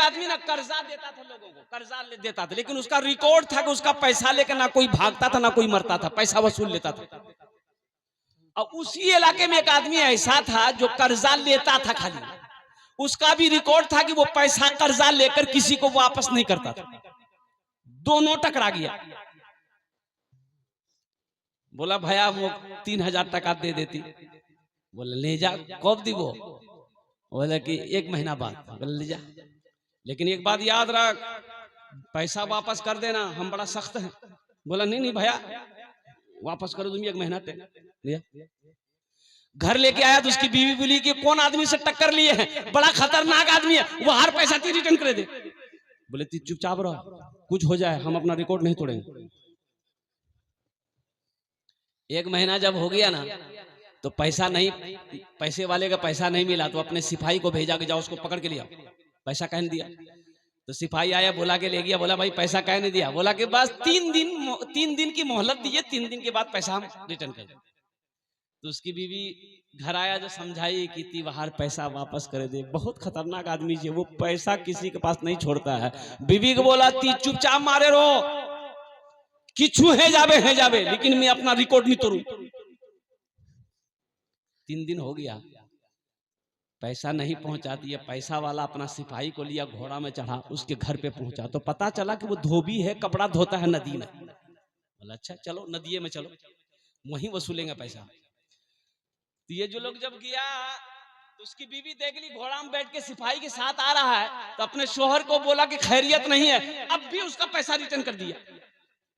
आदमी ना कर्जा देता था लोगों को, कर्जा ले देता था, लेकिन उसका रिकॉर्ड था कि उसका पैसा लेकर ना कोई भागता था ना कोई मरता था, पैसा वसूल लेता था। और उसी इलाके में एक आदमी ऐसा था जो कर्जा लेता था खाली, उसका भी रिकॉर्ड था कि वो पैसा कर्जा लेकर किसी को वापस नहीं करता था। दोनों टकरा गया। बोला भैया वो 3000 टका दे देती। बोले ले जा। कब दी वो? बोले कि 1 महीना बाद। बोले ले जा, लेकिन एक बात याद रख, पैसा वापस कर देना, हम बड़ा सख्त हैं। बोला नहीं नहीं भैया वापस करो तुम, 1 महीना लिया। घर लेके आया तो उसकी बीवी बोली कि कौन आदमी से टक्कर लिए हैं, बड़ा खतरनाक आदमी है, वो हर पैसा ती रिटर्न कर दे। बोले ती चुपचाप रहो, कुछ हो जाए हम अपना रिकॉर्ड नहीं तोड़ेंगे। 1 महीना जब हो गया ना तो पैसा नहीं, पैसे वाले का पैसा नहीं मिला तो अपने सिपाही को भेजा कि जाओ उसको पकड़ के लिया। पैसा कह नहीं दिया तो सिपाही आया, बोला के ले गया। बोला भाई पैसा कह नहीं दिया। बोला कि बस 3 दिन की मोहलत दीजिए, 3 दिन के बाद पैसा हम रिटर्न कर दें। तो उसकी बीवी घर आया जो समझाई कि तिवार पैसा वापस कर दे, बहुत खतरनाक आदमी है वो, पैसा किसी के पास नहीं छोड़ता है। बीवी को बोला ती चुपचाप मारे रहो, किचू है जावे, लेकिन मैं अपना रिकॉर्ड नहीं तोड़ू। 3 दिन हो गया, पैसा नहीं पहुंचा दिया। पैसा वाला अपना सिपाही को लिया, घोड़ा में चढ़ा, उसके घर पे पहुंचा तो पता चला कि वो धोबी है, कपड़ा धोता है नदी में। बोला अच्छा चलो नदिये में चलो, वहीं वसूलेंगे पैसा। तो ये जो लोग जब गया तो उसकी बीवी देख ली घोड़ा में बैठ के सिपाही के साथ आ रहा है, तो अपने शोहर को बोला कि खैरियत नहीं है, अब भी उसका पैसा रिटर्न कर दिया।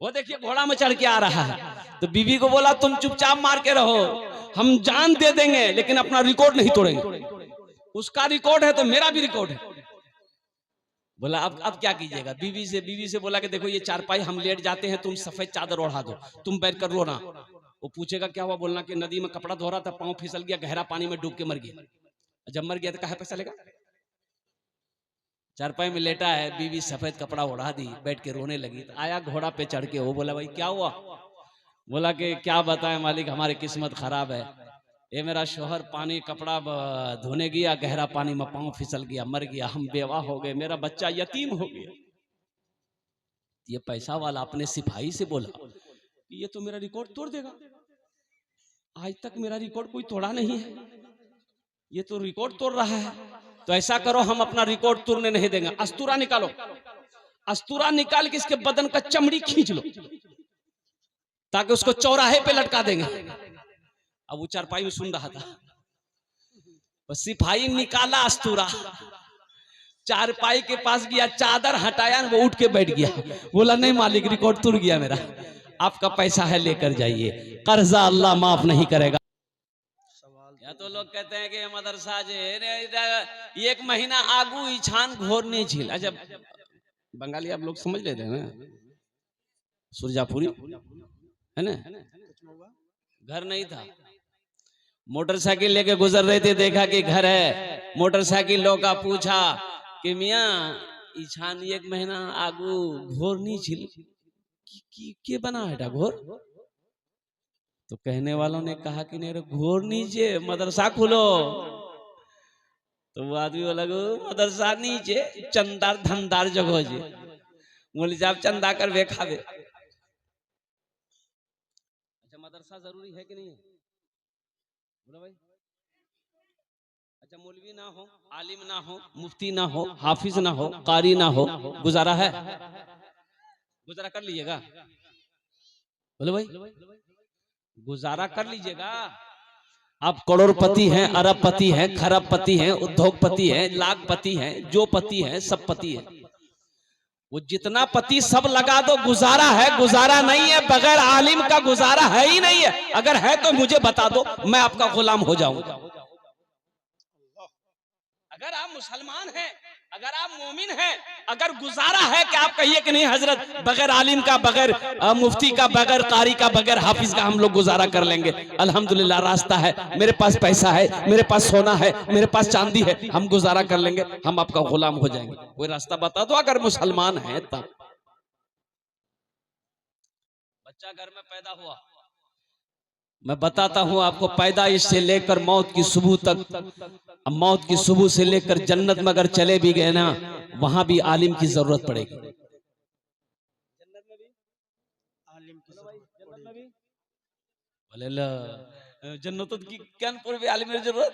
वो देखिए घोड़ा में चढ़ के आ रहा है। तो बीवी को बोला तुम चुपचाप मार के रहो, हम जान दे देंगे लेकिन अपना रिकॉर्ड नहीं तोड़ेंगे। उसका रिकॉर्ड है तो मेरा भी रिकॉर्ड है। बोला अब क्या कीजिएगा? बीवी से बोला कि देखो ये चारपाई हम लेट जाते हैं, तुम सफेद चादर ओढ़ा दो, तुम बैठ कर रोना। वो पूछेगा क्या हुआ? बोलना कि नदी में कपड़ा धो रहा था, पांव फिसल गया, गहरा पानी में डूब के मर गया। जब मर गया तो कहा पैसा लेगा? चारपाई में लेटा है, बीवी सफेद कपड़ा ओढ़ा दी, बैठ के रोने लगी। तो आया घोड़ा पे चढ़ के, वो बोला भाई क्या हुआ? बोला कि क्या बताएं मालिक, हमारी किस्मत खराब है, ये मेरा शोहर पानी कपड़ा धोने गया, गहरा पानी में पांव फिसल गया, मर गया, हम बेवा हो गए, मेरा बच्चा यतीम हो गया। ये पैसा वाला अपने सिपाही से बोला कि ये तो मेरा रिकॉर्ड तोड़ देगा, आज तक मेरा रिकॉर्ड कोई तोड़ा नहीं है, ये तो रिकॉर्ड तोड़ रहा है। तो ऐसा करो हम अपना रिकॉर्ड तोड़ने नहीं देंगे, अस्तूरा निकालो, अस्तूरा निकाल के इसके बदन का चमड़ी खींच लो ताकि उसको चौराहे पे लटका देंगे। अब वो चारपाई में सुन रहा था, सिपाही निकाला अस्तूरा, चारपाई के पास गया, चादर हटाया, वो उठ के बैठ गया। बोला नहीं मालिक रिकॉर्ड टूट गया मेरा, आपका पैसा है लेकर जाइए, कर्जा अल्लाह माफ नहीं करेगा। या तो लोग कहते हैं कि मदरसा जे 1 महीना आगू इछान घोर नहीं झील। अच्छा बंगाली आप लोग समझ लेते हैं ना, सुरजापुरी है ना, घर नहीं था, मोटरसाइकिल लेके गुजर रहे थे, देखा कि घर है, मोटरसाइकिल लोग पूछा कि मियाँ इछान 1 महीना आगू घोर नहीं झील के बना है घोर? तो कहने वालों ने कहा कि नहीं घोर नीचे मदरसा खोलो। तो वो आदमी बोला मदरसा नीचे चंदार धनदार जगह जे, बोले जाब चंदा कर वे खावे। अच्छा मदरसा जरूरी है कि नहीं है? बोलो भाई। अच्छा मौलवी ना हो, आलिम ना हो, मुफ्ती ना हो, हाफिज ना हो, कारी ना हो, गुजारा है? गुजारा कर लीजिएगा? बोलो भाई गुजारा कर लीजिएगा। आप करोड़पति हैं, अरबपति हैं, खरबपति हैं, उद्योगपति हैं, लाखपति हैं, जो पति हैं सब पति है, वो जितना पति सब लगा दो, गुजारा है? गुजारा नहीं है, बगैर आलिम का गुजारा है ही नहीं है। अगर है तो मुझे बता दो, मैं आपका गुलाम हो जाऊंगा। अगर आप मुसलमान हैं, अगर आप मोमिन हैं, अगर गुजारा है कि आप कहिए कि नहीं हजरत बगैर आलिम का, बगैर मुफ्ती का, बगैर कारी का, बगैर हाफिज का हम लोग गुजारा कर लेंगे, अल्हम्दुलिल्लाह रास्ता है, मेरे पास पैसा है, मेरे पास सोना है, मेरे पास चांदी है, हम गुजारा कर लेंगे, हम आपका गुलाम हो जाएंगे। कोई रास्ता बता दो अगर मुसलमान है तब। बच्चा घर में पैदा हुआ, मैं बताता हूं आपको, पैदाइश से लेकर मौत की सुबह तक, अब मौत की सुबह से लेकर जन्नत में अगर चले भी गए ना, वहां भी आलिम की जरूरत पड़ेगी। बोले जन्नत की ज्ञानपुर भी आलिम जरूरत,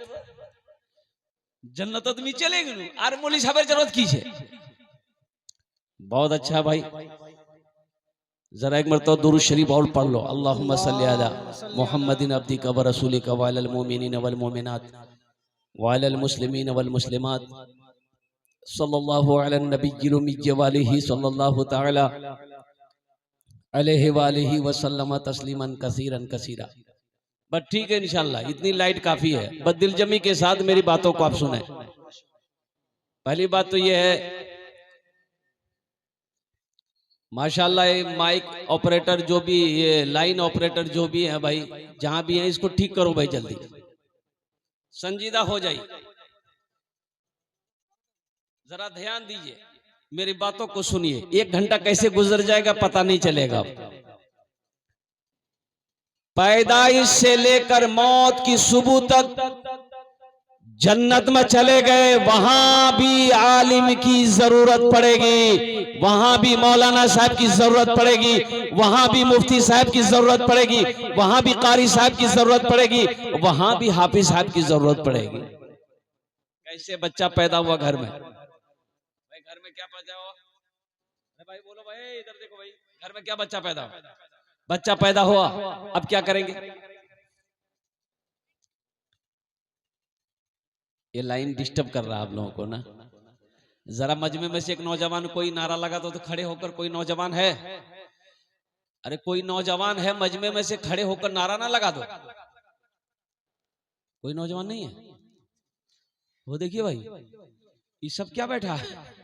जन्नत में चलेगी और मौलवी साहब जरूरत की है। बहुत अच्छा भाई, जरा एक मरतबा दुरूद शरीफ और पढ़ लो। अल्लाहुम्मा सल्ली अला मुहम्मदिन अब्दिका व रसूलिका व अलल मुमिनीन वल मुमिनात व अलल मुस्लिमीन वल मुस्लिमात सल्लल्लाहु अला नबिय्यिल उम्मी व आलिहि सल्लल्लाहु तआला अलैहि व आलिहि व सल्लम तस्लीमन कसीरन कसीरा। बस ठीक है, इंशाल्लाह इतनी लाइट काफी है। बस दिलजमी के साथ मेरी बातों को आप सुने। पहली बात तो ये है, माशाल्लाह ये माइक ऑपरेटर जो भी, ये लाइन ऑपरेटर जो भी है भाई, जहां भी है इसको ठीक करो भाई, जल्दी संजीदा हो जाइए। जरा ध्यान दीजिए, मेरी बातों को सुनिए। 1 घंटा कैसे गुजर जाएगा पता नहीं चलेगा। पैदाइश से लेकर मौत की सुबह तक जन्नत में चले गए, वहां भी आलिम की जरूरत पड़ेगी, वहां भी मौलाना साहब की जरूरत पड़ेगी, वहां भी मुफ्ती साहब की जरूरत पड़ेगी, वहां भी कारी साहब की जरूरत पड़ेगी, वहां भी हाफिज साहब की जरूरत पड़ेगी। कैसे बच्चा पैदा हुआ घर में, भाई घर में क्या पैदा हुआ, भाई बोलो भाई, इधर देखो भाई, घर में क्या बच्चा पैदा हुआ, बच्चा पैदा हुआ, अब क्या करेंगे। ये लाइन डिस्टर्ब कर रहा है आप लोगों को ना। जरा मजमे में से एक नौजवान कोई नारा लगा तो खड़े होकर, कोई नौजवान है, अरे कोई नौजवान है मजमे में से खड़े होकर नारा ना लगा दो। कोई नौजवान नहीं है, वो देखिए भाई ये सब क्या बैठा है।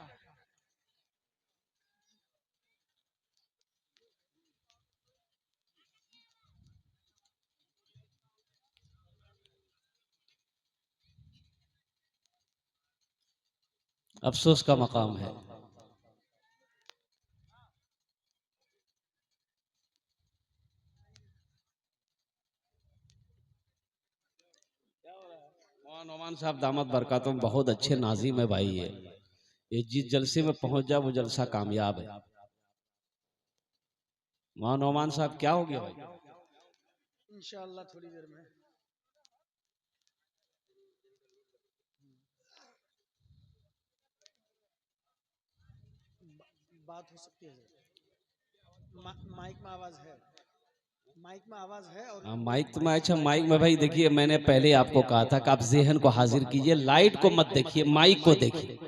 अफसोस का मकाम है। नोमान साहब दामद बरकातुम बहुत अच्छे नाजिम है भाई। ये जिस जलसे में पहुंच जाए वो जलसा कामयाब है। वहां नोमान साहब क्या हो गया भाई, इंशाअल्लाह थोड़ी देर में बात हो सकती है। माइक में आवाज है, माइक में आवाज है। और माइक तो मैं, अच्छा माइक में भाई देखिए, मैंने पहले आपको कहा था कि आप जहन को हाजिर कीजिए, लाइट को मत देखिए, माइक को देखिए।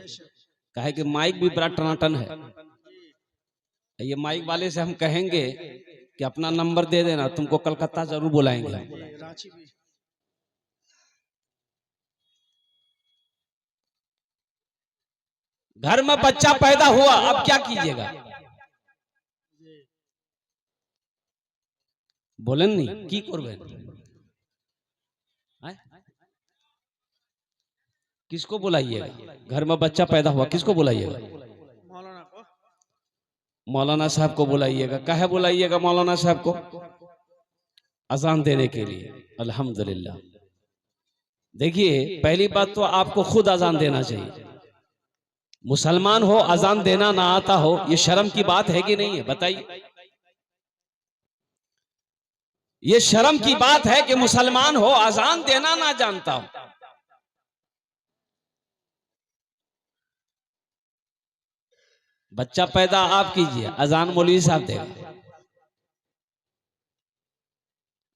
कहे कि माइक भी बड़ा टनाटन है। ये माइक वाले से हम कहेंगे कि अपना नंबर दे देना, तुमको कलकत्ता जरूर बुलाएंगे। रांची भी। घर में बच्चा पैदा हुआ, अब क्या कीजिएगा, बोलें नहीं की करबें, किसको बुलाइएगा। घर में बच्चा पैदा हुआ किसको बुलाइएगा, मौलाना को, मौलाना साहब को बुलाइएगा। काहे बुलाइएगा मौलाना साहब को, अजान देने के लिए। अल्हम्दुलिल्लाह। देखिए पहली बात तो आपको खुद अजान देना चाहिए। मुसलमान हो अजान देना ना आता हो, ये शर्म की बात है कि नहीं है, बताइए। ये शर्म की बात है कि मुसलमान हो अजान देना ना जानता हो। बच्चा पैदा आप कीजिए, अजान मौलवी साहब देगा।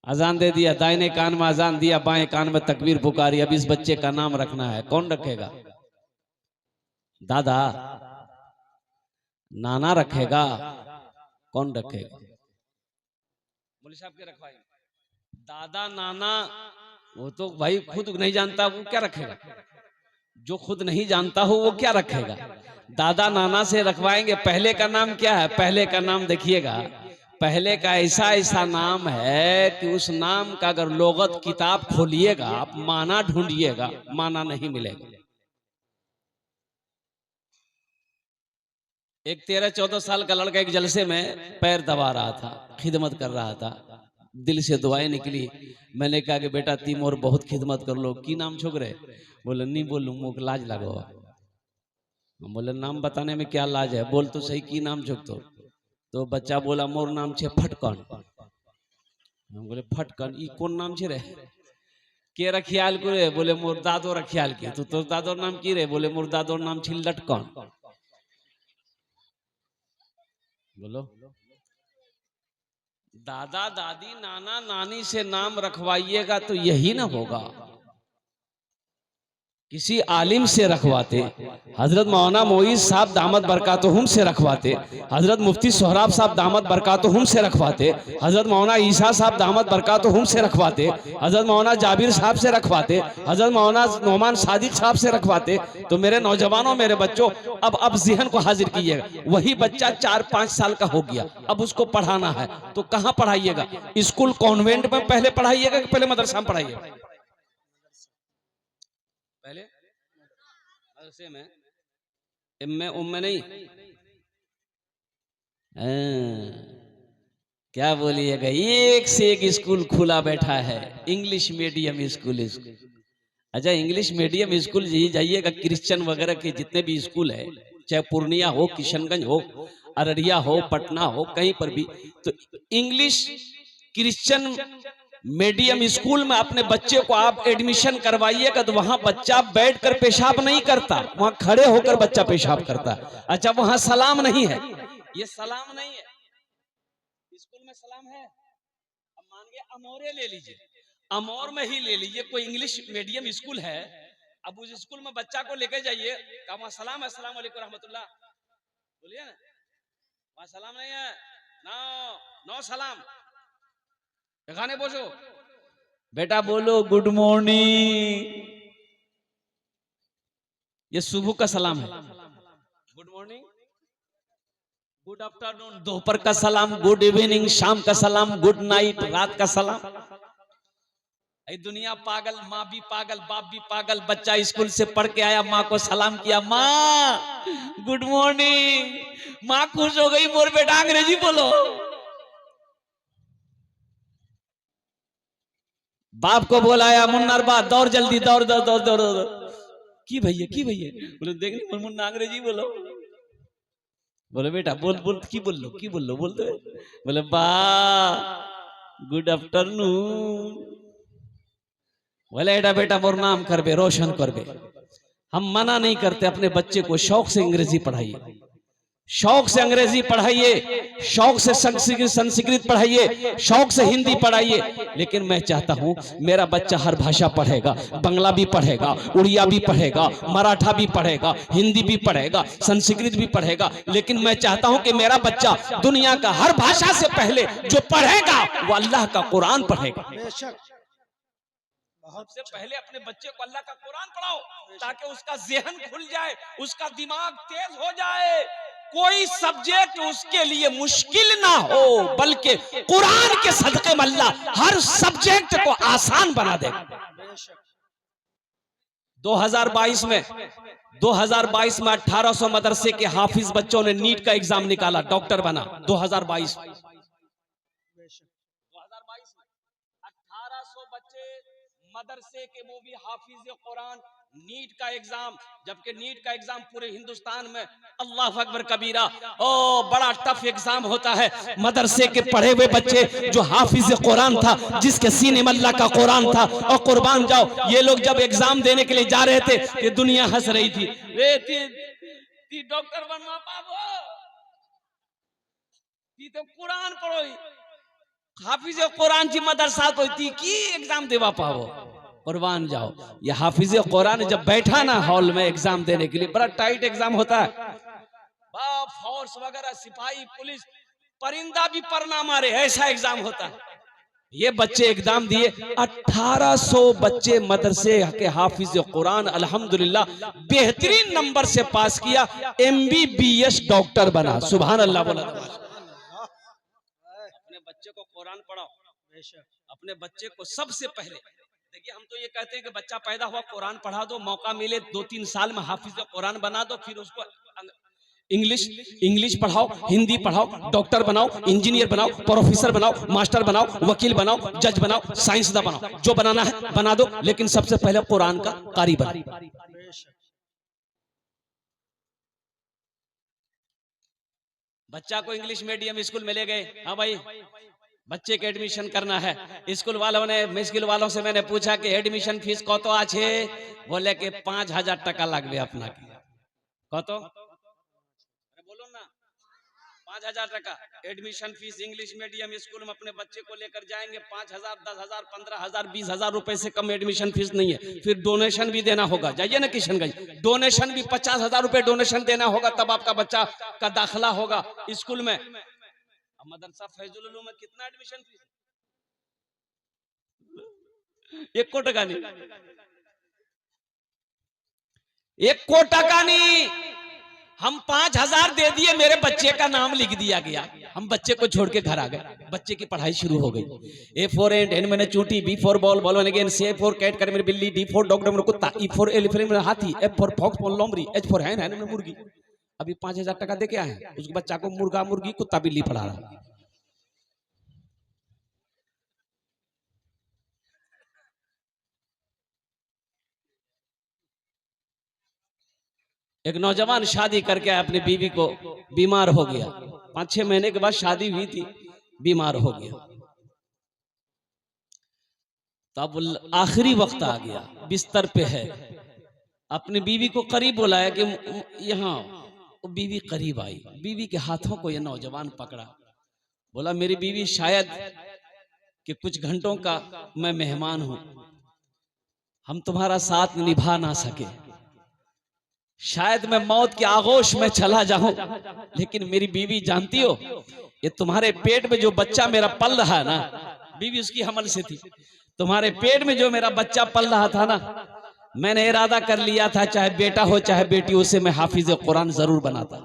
अजान दे दिया, दाहिने कान में अजान दिया, बाएं कान में तकबीर पुकारी। अब इस बच्चे का नाम रखना है, कौन रखेगा, दादा नाना रखेगा, कौन रखेगा, मौलवी साहब के रखवाए। दादा नाना वो तो भाई खुद नहीं जानता, वो क्या रखेगा, जो खुद नहीं जानता हो वो क्या रखेगा। दादा नाना से रखवाएंगे। पहले का नाम क्या है, पहले का नाम देखिएगा, पहले का ऐसा ऐसा नाम है कि उस नाम का अगर लोगत किताब खोलिएगा आप, माना ढूंढिएगा, माना नहीं मिलेगा। एक 13-14 साल का लड़का एक जलसे में पैर दबा रहा था, खिदमत कर रहा था, दिल से दुआएं निकली। मैंने कहा कि बेटा तुम और बहुत खिदमत कर लो, की नाम छोकरे? बोले नहीं बोलूँ, मुख लाज लगो। हम बोले नाम बताने में क्या लाज है, बोल तो सही की नाम छोक। तो बच्चा बोला मोर नाम छे फटकन। हम बोले फटकन ई कौन नाम छे रे? के रखियाल को रे? बोले मोर दादो रखियाल के। तो तोर दादोर नाम की रे? बोले मोर दादोर नाम छे लटकन। बोलो, दादा दादी नाना नानी से नाम रखवाइएगा तो यही ना होगा, किसी आलिम से रखवाते। हजरत मौलाना मोईज साहब दामद बरकातुहुम से रखवाते, हजरत मुफ्ती सोहराब साहब दामद बरकातुहुम से रखवाते, हजरत मौलाना ईसा साहब दामद बरकातुहुम से रखवाते, हजरत मौलाना जाबिर साहब से रखवाते, हजरत मौलाना नोमान सादिक साहब से रखवाते। तो मेरे नौजवानों, मेरे बच्चों, अब ज़हन को हाजिर कीजिएगा। वही बच्चा 4-5 साल का हो गया, अब उसको पढ़ाना है तो कहाँ पढ़ाइएगा? स्कूल कॉन्वेंट में पहले पढ़ाइएगा कि पहले मदरसा में पढ़ाइएगा? पहले मदरसे में, इम्मे उम्मे नहीं। क्या बोलिएगा, एक से एक स्कूल खुला बैठा है, इंग्लिश मीडियम स्कूल। अच्छा, इंग्लिश मीडियम स्कूल जाइएगा, क्रिश्चियन वगैरह के जितने भी स्कूल है, चाहे पूर्णिया हो, किशनगंज हो, अररिया हो, पटना हो, कहीं पर भी, तो इंग्लिश क्रिश्चियन मीडियम स्कूल में अपने बच्चे को आप एडमिशन करवाइएगा तो वहां बच्चा बैठकर पेशाब नहीं करता, वहां खड़े होकर बच्चा पेशाब करता। अच्छा, वहां सलाम नहीं है, ये सलाम नहीं है। स्कूल में सलाम है? अब मान गए अमौरे ले लीजिए, अमौर में ही ले लीजिए, कोई इंग्लिश मीडियम स्कूल है, अब उस स्कूल में बच्चा को लेकर जाइए, कहा वहां सलाम है, अस्सलाम वालेकुम रहमतुल्लाह, बोलिए ना, वहां सलाम नहीं है, नो नो सलाम। खाने बोलो बेटा, बोलो गुड मॉर्निंग, ये सुबह का सलाम है। गुड मॉर्निंग, गुड आफ्टरनून दोपहर का सलाम, गुड इवनिंग शाम का सलाम, गुड नाइट रात का सलाम। दुनिया पागल, माँ भी पागल, बाप भी पागल। बच्चा स्कूल से पढ़ के आया, माँ को सलाम किया, माँ गुड मॉर्निंग, माँ खुश हो गई, मोर बेटा अंग्रेजी बोलो। बाप को बोलाया, मुन्नर बा दौड़ जल्दी, दौड़ दौड़ दौड़ दौड़ दौड़। की भैया बोले देख नहीं मुन्ना अंग्रेजी बोलो। बोले बेटा बोल बोल की बोल लो बोल दो। बोले बा गुड आफ्टरनून। बोले एडा बेटा मोर नाम करबे, रोशन करबे। हम मना नहीं करते, अपने बच्चे को शौक से अंग्रेजी पढ़ाइए, शौक से अंग्रेजी पढ़ाइए, शौक से संस्कृत पढ़ाइए, शौक से हिंदी पढ़ाइए। लेकिन मैं चाहता हूं मेरा बच्चा हर भाषा पढ़ेगा, बंगला भी पढ़ेगा, उड़िया भी पढ़ेगा, मराठा भी पढ़ेगा, हिंदी भी पढ़ेगा, संस्कृत भी पढ़ेगा। लेकिन मैं चाहता हूं कि मेरा बच्चा दुनिया का हर भाषा से पहले जो पढ़ेगा वो अल्लाह का कुरान पढ़ेगा। सबसे पहले अपने बच्चे को अल्लाह का कुरान पढ़ाओ, ताकि उसका ज़हन खुल जाए, उसका दिमाग तेज हो जाए, कोई सब्जेक्ट उसके लिए मुश्किल ना हो, बल्कि कुरान के सदके में अल्लाह हर सब्जेक्ट को आसान बना देगा। 2022 में 1800 मदरसे के हाफिज बच्चों ने नीट का एग्जाम निकाला, डॉक्टर बना। 2022 में 1800 बच्चे मदरसे के, वो भी हाफिज कुरान, नीट का एग्जाम। जबकि नीट का एग्जाम पूरे हिंदुस्तान में, अल्लाह अकबर कबीरा, ओ बड़ा टफ एग्जाम होता है। मदरसे के पढ़े हुए बच्चे, जो हाफिज कुरान था, जिसके सीने में अल्लाह का कुरान था, और कुर्बान जाओ, ये लोग जब एग्जाम देने के लिए जा रहे थे, ये दुनिया हंस रही थी, ती डॉक्टर बनवा पाबो, ती तो कुरान पढ़ो, हाफिज कुरान की मदरसा तो थी की एग्जाम देवा पाओ, कुर्बान जाओ। ये हाफिज कुरान जब बैठा ना हॉल में एग्जाम देने के लिए, बड़ा टाइट एग्जाम होता है, फोर्स वगैरह, सिपाही पुलिस, परिंदा भी पर ना मारे, ऐसा एग्जाम होता है। ये बच्चे एग्जाम दिए, 1800 बच्चे मदरसे के हाफिज कुरान, अल्हम्दुलिल्लाह बेहतरीन नंबर से पास किया, MBBS डॉक्टर बना। सुभान अल्लाह बोला। अपने बच्चे को कुरान पढ़ाओ, अपने बच्चे को सबसे पहले। देखिए, हम तो ये कहते हैं कि बच्चा पैदा हुआ कुरान पढ़ा दो, मौका मिले 2-3 साल में हाफिज कुरान बना दो, फिर उसको इंग्लिश पढ़ाओ, हिंदी पढ़ाओ, डॉक्टर बनाओ, इंजीनियर बनाओ, प्रोफेसर बनाओ, मास्टर बनाओ, वकील बनाओ, जज बनाओ, साइंसदान बनाओ, जो बनाना है बना दो, लेकिन सबसे पहले कुरान का कारी बनाओ। बच्चा को इंग्लिश मीडियम स्कूल में ले गए, हाँ भाई बच्चे के एडमिशन करना है। स्कूल वालों से मैंने पूछा कि एडमिशन फीस कत आछे, बोले कि 5000 टाका लागबे अपना की। कत बोलो ना, 5000 टाका admission fees. English medium school में अपने बच्चे को लेकर जाएंगे, 5000, 10,000, 15,000, 20,000 रुपए से कम एडमिशन फीस नहीं है। फिर डोनेशन भी देना होगा, जाइए ना किशनगंज, डोनेशन भी 50,000 रुपए डोनेशन देना होगा, तब आपका बच्चा का दाखिला होगा स्कूल में। मदरसा फैजुल उलूम में कितना एडमिशन फीस? 1 कोटी टका नहीं, 1 कोटी टका नहीं। हम 5,000 दे दिए, मेरे बच्चे का नाम लिख दिया गया, हम बच्चे को छोड़ के घर आ गए, बच्चे की पढ़ाई शुरू हो गई। A for ant, N मैंने चूटी, B for ball, ball मैंने गेंद, C for cat कर मेरी बिल्ली, D for dog मैंने कुत्ता, E for elephant मैंने हाथी, F for fox मैंने लोमड़ी, H for hen मैंने मुर्गी। अभी 5,000 टका दे के आए, उसके बच्चा को मुर्गा, मुर्गी, कुत्ता, बिल्ली पढ़ा रहा। एक नौजवान शादी करके अपनी बीवी को बीमार हो गया, 5-6 महीने के बाद शादी हुई थी, बीमार हो गया। तब आखिरी वक्त आ गया, बिस्तर पे है, अपनी बीवी को करीब बुलाया कि यहाँ, बीवी करीब आई, बीवी के हाथों को यह नौजवान पकड़ा, बोला मेरी बीवी शायद कि कुछ घंटों का मैं मेहमान हूं, हम तुम्हारा साथ निभा ना सके, शायद मैं मौत के आगोश में चला जाऊं, लेकिन मेरी बीवी जानती हो, ये तुम्हारे पेट में जो बच्चा मेरा पल रहा है ना, बीवी उसकी हमल से थी, तुम्हारे पेट में जो मेरा बच्चा पल रहा था ना, मैंने इरादा कर लिया था चाहे बेटा हो चाहे बेटी, उसे मैं हाफिज कुरान जरूर बनाता,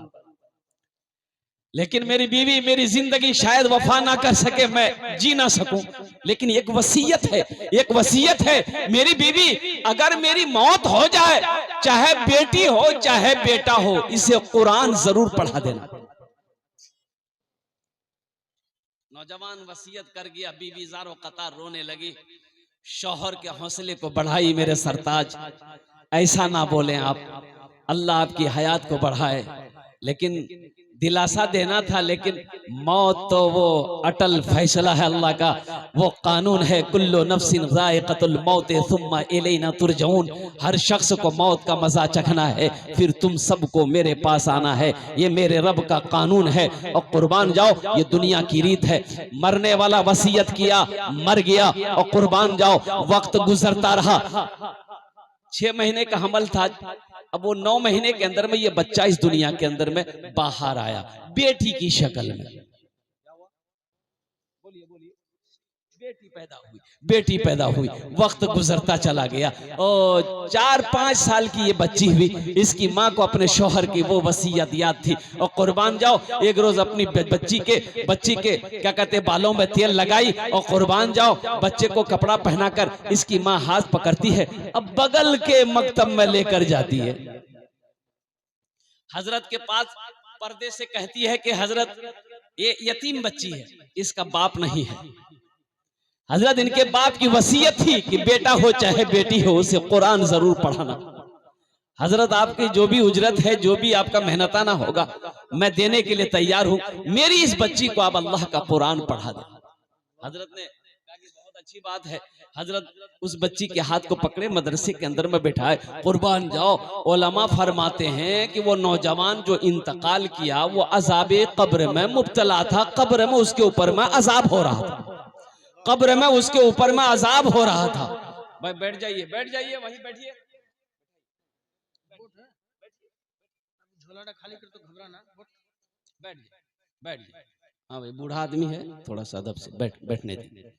लेकिन मेरी बीवी मेरी जिंदगी शायद वफा ना कर सके, मैं जी ना सकूं, लेकिन एक वसीयत है मेरी बीवी, अगर मेरी मौत हो जाए, चाहे बेटी हो चाहे बेटा हो, इसे कुरान जरूर पढ़ा देना। नौजवान वसीयत कर गया, बीवी ज़ारो कतार रोने लगी, शौहर के हौसले को बढ़ाई, मेरे सरताज ऐसा ना बोलें आप, अल्लाह आपकी हयात को बढ़ाए, लेकिन दिलासा देना था, लेकिन मौत तो वो अटल फैसला है अल्लाह का, वो कानून है, कुल्लु नफ्सिन ज़ाइक़तुल मौत सुम्मा इलैना तुरजऊन, हर शख्स को मौत का मजा चखना है, फिर तुम सबको मेरे पास आना है, ये मेरे रब का कानून है। और कुर्बान जाओ, ये दुनिया की रीत है, मरने वाला वसीयत किया, मर गया, और कुर्बान जाओ, वक्त गुजरता रहा, 6 महीने का हमल था, अब वो 9 महीने के अंदर में ये बच्चा इस दुनिया के अंदर में बाहर आया, बेटी की शक्ल में। बेटी पैदा हुई, वक्त गुजरता चला गया, और 4-5 साल की ये बच्ची हुई, इसकी माँ को अपने शौहर की वो वसीयत याद थी, और कुर्बान जाओ, एक रोज अपनी बच्ची के क्या कहते बालों में तेल लगाई, और कुर्बान जाओ, बच्चे को कपड़ा पहनाकर इसकी माँ हाथ पकड़ती है, अब बगल के मकतब में लेकर जाती है, हजरत के पास पर्दे से कहती है कि हजरत ये यतीम बच्ची है, इसका बाप नहीं है। हजरत इनके बाप की वसीयत थी कि बेटा हो चाहे बेटी हो, उसे कुरान जरूर पढ़ाना। हजरत आपकी जो भी उजरत है, जो भी आपका मेहनताना होगा, मैं देने के लिए तैयार हूं, मेरी इस बच्ची को आप अल्लाह का कुरान पढ़ा दें। हजरत ने कहा कि बहुत अच्छी बात है। हजरत उस बच्ची के हाथ को पकड़े, मदरसे के अंदर में बैठाए, कुर्बान जाओ, उलमा फरमाते हैं कि वो नौजवान जो इंतकाल किया, वो अजाबे कब्र में मुब्तला था, कब्र में उसके ऊपर में अजाब हो रहा था, कब्र में उसके ऊपर में अजाब हो रहा था। भाई बैठ जाइए वहीं बैठिए, खाली कर तो घबराना, बैठ जाइए। हाँ भाई, बूढ़ा आदमी है, थोड़ा सा अदब से बैठने दीजिए।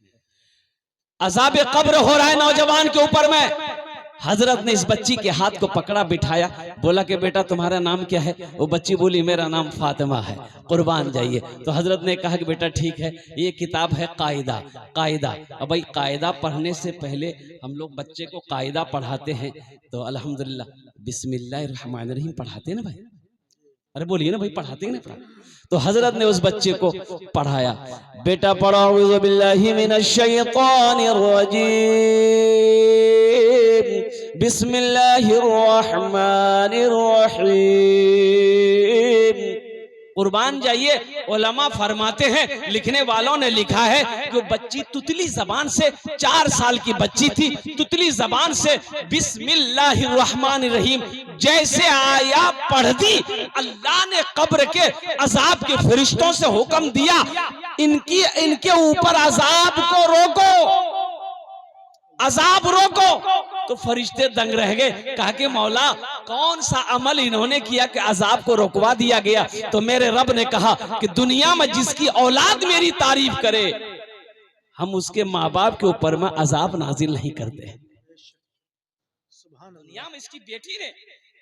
अजाब कब्र हो रहा है नौजवान के ऊपर में। हजरत ने इस बच्ची के हाथ को पकड़ा, बिठाया, बोला कि बेटा तुम्हारा नाम क्या है? वो बच्ची बोली मेरा नाम फातिमा है, कुर्बान जाइए। तो हजरत ने कहा कि बेटा ठीक है, ये किताब है कायदा। अब भाई कायदा पढ़ने से पहले हम लोग बच्चे को कायदा पढ़ाते हैं, तो अल्हम्दुलिल्लाह बिस्मिल्लाहिर्रहमानिर्रहीम पढ़ाते हैं ना भाई, अरे बोलिए ना भाई, पढ़ाते हैं ना पढ़ा। तो हजरत ने उस बच्चे को पढ़ाया, बेटा पढ़ो औज़ु बिल्लाहि मिनश शैतानिर रजीम, बिस्मिल्लाहिर रहमानिर रहीम। कुर्बान जाइए, उलमा फरमाते हैं, लिखने वालों ने लिखा है कि बच्ची तुतली जबान से, 4 साल की बच्ची थी, तुतली जबान से बिस्मिल्लाहिर्रहमानिर्रहीम जैसे आया पढ़ दी, अल्लाह ने कब्र के अजाब के फरिश्तों से हुक्म दिया, इनके ऊपर अजाब को रोको, अजाब रोको। तो फरिश्ते दंग रह गए, कहा कि मौला कौन सा अमल इन्होंने किया कि अजाब को रोकवा दिया गया। तो मेरे रब ने कहा कि दुनिया में जिसकी औलाद मेरी तारीफ करे, हम उसके माँ बाप के ऊपर में अजाब नाजिल नहीं करते। दुनिया में इसकी बेटी ने,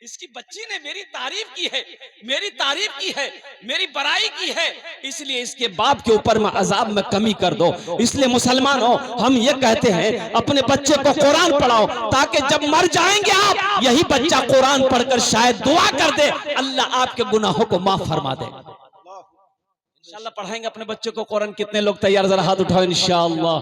इसकी बच्ची ने मेरी तारीफ की है, मेरी तारीफ की है, मेरी बड़ाई की है, इसलिए इसके बाप के ऊपर में अजाब में कमी कर दो। इसलिए मुसलमानों, हम ये कहते हैं अपने बच्चे को कुरान पढ़ाओ, ताकि जब मर जाएंगे आप, यही बच्चा कुरान पढ़कर शायद दुआ कर दे, अल्लाह आपके गुनाहों को माफ फरमा दे। इंशाअल्लाह पढ़ाएंगे अपने बच्चे को कुरान। कितने लोग तैयार, जरा हाथ उठाओ इंशाअल्लाह।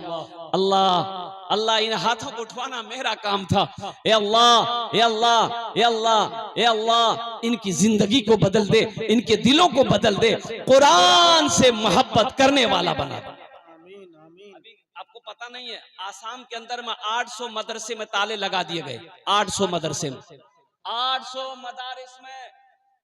अल्लाह अल्लाह, इन हाथों को उठवाना मेरा काम था। ए अल्लाह, ए अल्लाह, ए अल्लाह, ए अल्लाह, इनकी जिंदगी को बदल दे, इनके दिलों को बदल दे, कुरान से मोहब्बत करने वाला बना दे। अभी आपको पता नहीं है, आसाम के अंदर में 800 मदरसे में ताले लगा दिए गए। 800 मदरसे में, 800 मदारिस में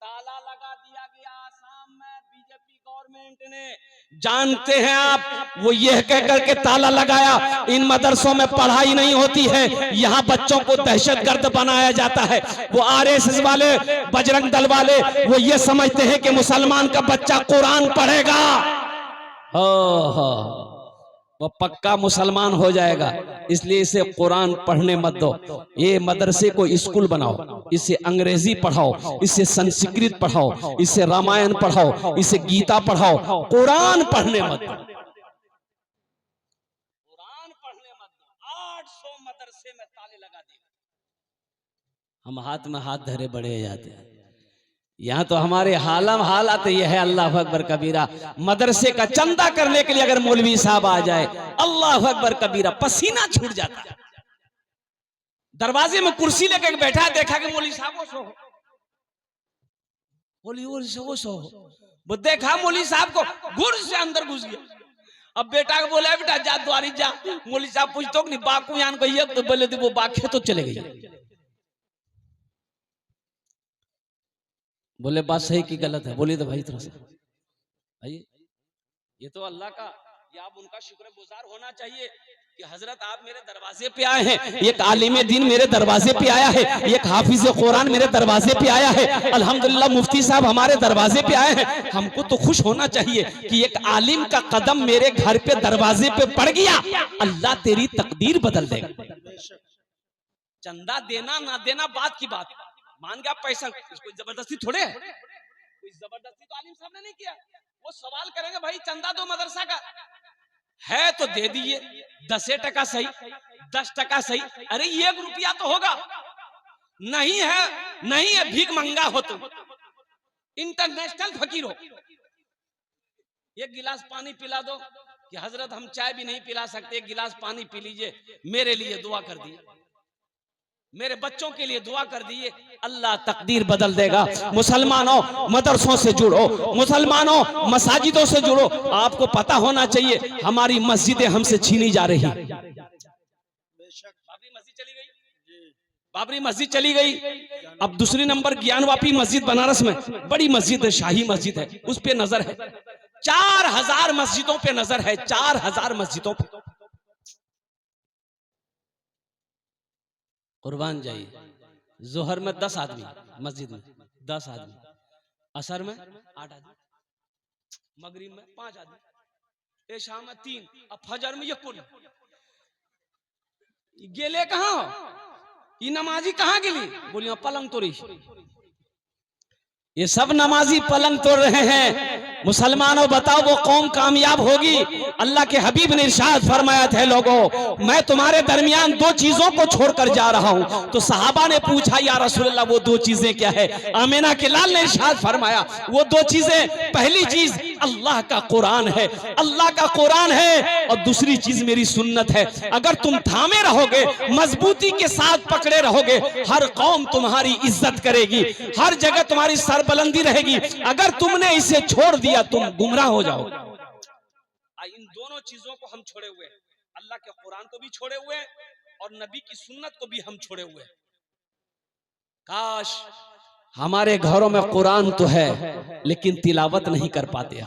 ताला लगा दिया गया आसाम में, बीजेपी गवर्नमेंट ने। जानते हैं आप, वो यह कह करके ताला लगाया, इन मदरसों में पढ़ाई नहीं होती है, यहाँ बच्चों को दहशतगर्द बनाया जाता है। वो आरएसएस वाले, बजरंग दल वाले, वो ये समझते हैं कि मुसलमान का बच्चा कुरान पढ़ेगा, वो पक्का मुसलमान हो जाएगा। इसलिए इसे कुरान पढ़ने मत दो। ये मदरसे को स्कूल बनाओ, इसे अंग्रेजी पढ़ाओ, इसे संस्कृत पढ़ाओ, इसे रामायण पढ़ाओ, इसे गीता पढ़ाओ, कुरान पढ़ने मत दो, कुरान पढ़ने मत दो। 800 मदरसे में ताले लगा दिए। हम हाथ में हाथ धरे बड़े जाते हैं। यहाँ तो हमारे हालात ये है, अल्लाह अकबर कबीरा। मदरसे का चंदा करने के लिए अगर मौलवी साहब आ जाए, अल्लाह अकबर कबीरा, पसीना छूट जाता है। दरवाजे में कुर्सी लेकर बैठा, देखा कि मौलवी साहब को सो, वो देखा मौलवी साहब को, गुर से अंदर घुस गया। अब बेटा को बोला, बेटा जा द्वारी जा। मौलवी साहब पूछतो नहीं बाकू यान को, तो बोले वो बाखे तो चले गई। बोले बात सही की गलत है? बोले तो भाई तरह से भाई, ये तो अल्लाह का, या आप उनका शुक्रगुजार होना चाहिए कि हजरत आप मेरे दरवाजे पे आए हैं, एक आलिम दीन मेरे दरवाजे पे आया है, एक हाफिज कुरान मेरे दरवाजे पे आया है, अल्हम्दुलिल्लाह मुफ्ती साहब हमारे दरवाजे पे आए हैं। हमको तो खुश होना चाहिए कि एक आलिम का कदम मेरे घर पे दरवाजे पे पड़ गया। अल्लाह तेरी तकदीर बदल देगा। चंदा देना ना देना बात की बात, मान गया पैसा, कोई जबरदस्ती थोड़े है, कोई जबरदस्ती तो आलिम साहब ने नहीं किया। वो सवाल करेंगे भाई चंदा दो मदरसा का, है तो दे दिए, 10 टका सही, 10 टका सही, अरे 1 रुपया तो होगा। नहीं है, नहीं है, भीख मंगा हो तुम, इंटरनेशनल फकीर हो, 1 गिलास पानी पिला दो कि हजरत हम चाय भी नहीं पिला सकते, 1 गिलास पानी पी लीजिए, मेरे लिए दुआ कर दिए, मेरे बच्चों के लिए दुआ कर दिए, अल्लाह तकदीर बदल देगा। मुसलमानों मदरसों से जुड़ो, मुसलमानों मसाजिदों से जुड़ो। आपको पता होना चाहिए हमारी मस्जिदें हमसे छीनी जा रही। बाबरी मस्जिद चली गई, बाबरी मस्जिद चली गई। अब दूसरी नंबर ज्ञानवापी मस्जिद बनारस में, बड़ी मस्जिद है, शाही मस्जिद है, उस पे नजर है। 4000 मस्जिदों पे नजर है, 4000 मस्जिदों पे। कुर्बान जाइए, जोहर में 10 आदमी, मस्जिद में 10 आदमी, असर में 8 आदमी, मगरिब में 5 आदमी, ऐशा में 3, अब फजर में 1 कोई। गेले कहाँ हो? ये नमाजी कहाँ गेली? बोलिए पलंग तोड़ी। ये सब नमाजी पलंग तोड़ रहे हैं। मुसलमानों बताओ वो कौम कामयाब होगी? अल्लाह के हबीब ने इरशाद फरमाया थे, लोगों मैं तुम्हारे दरमियान दो चीजों को छोड़कर जा रहा हूं। तो सहाबा ने पूछा, या रसूलल्लाह वो दो चीजें क्या है? आमिना के लाल ने इरशाद फरमाया, वो दो चीजें, पहली चीज अल्लाह का कुरान है, अल्लाह का कुरान है, और दूसरी चीज मेरी सुन्नत है। अगर तुम थामे रहोगे, मजबूती के साथ पकड़े रहोगे, हर कौम तुम्हारी इज्जत करेगी, हर जगह तुम्हारी सरबुलंदी रहेगी। अगर तुमने इसे छोड़ दिया तुम गुमराह हो जाओगे। इन दोनों चीजों को हम छोड़े हुए हैं, अल्लाह के कुरान को भी छोड़े हुए हैं और नबी की सुन्नत को भी हम छोड़े हुए हैं। काश हमारे घरों में कुरान तो है लेकिन तिलावत नहीं कर पाते।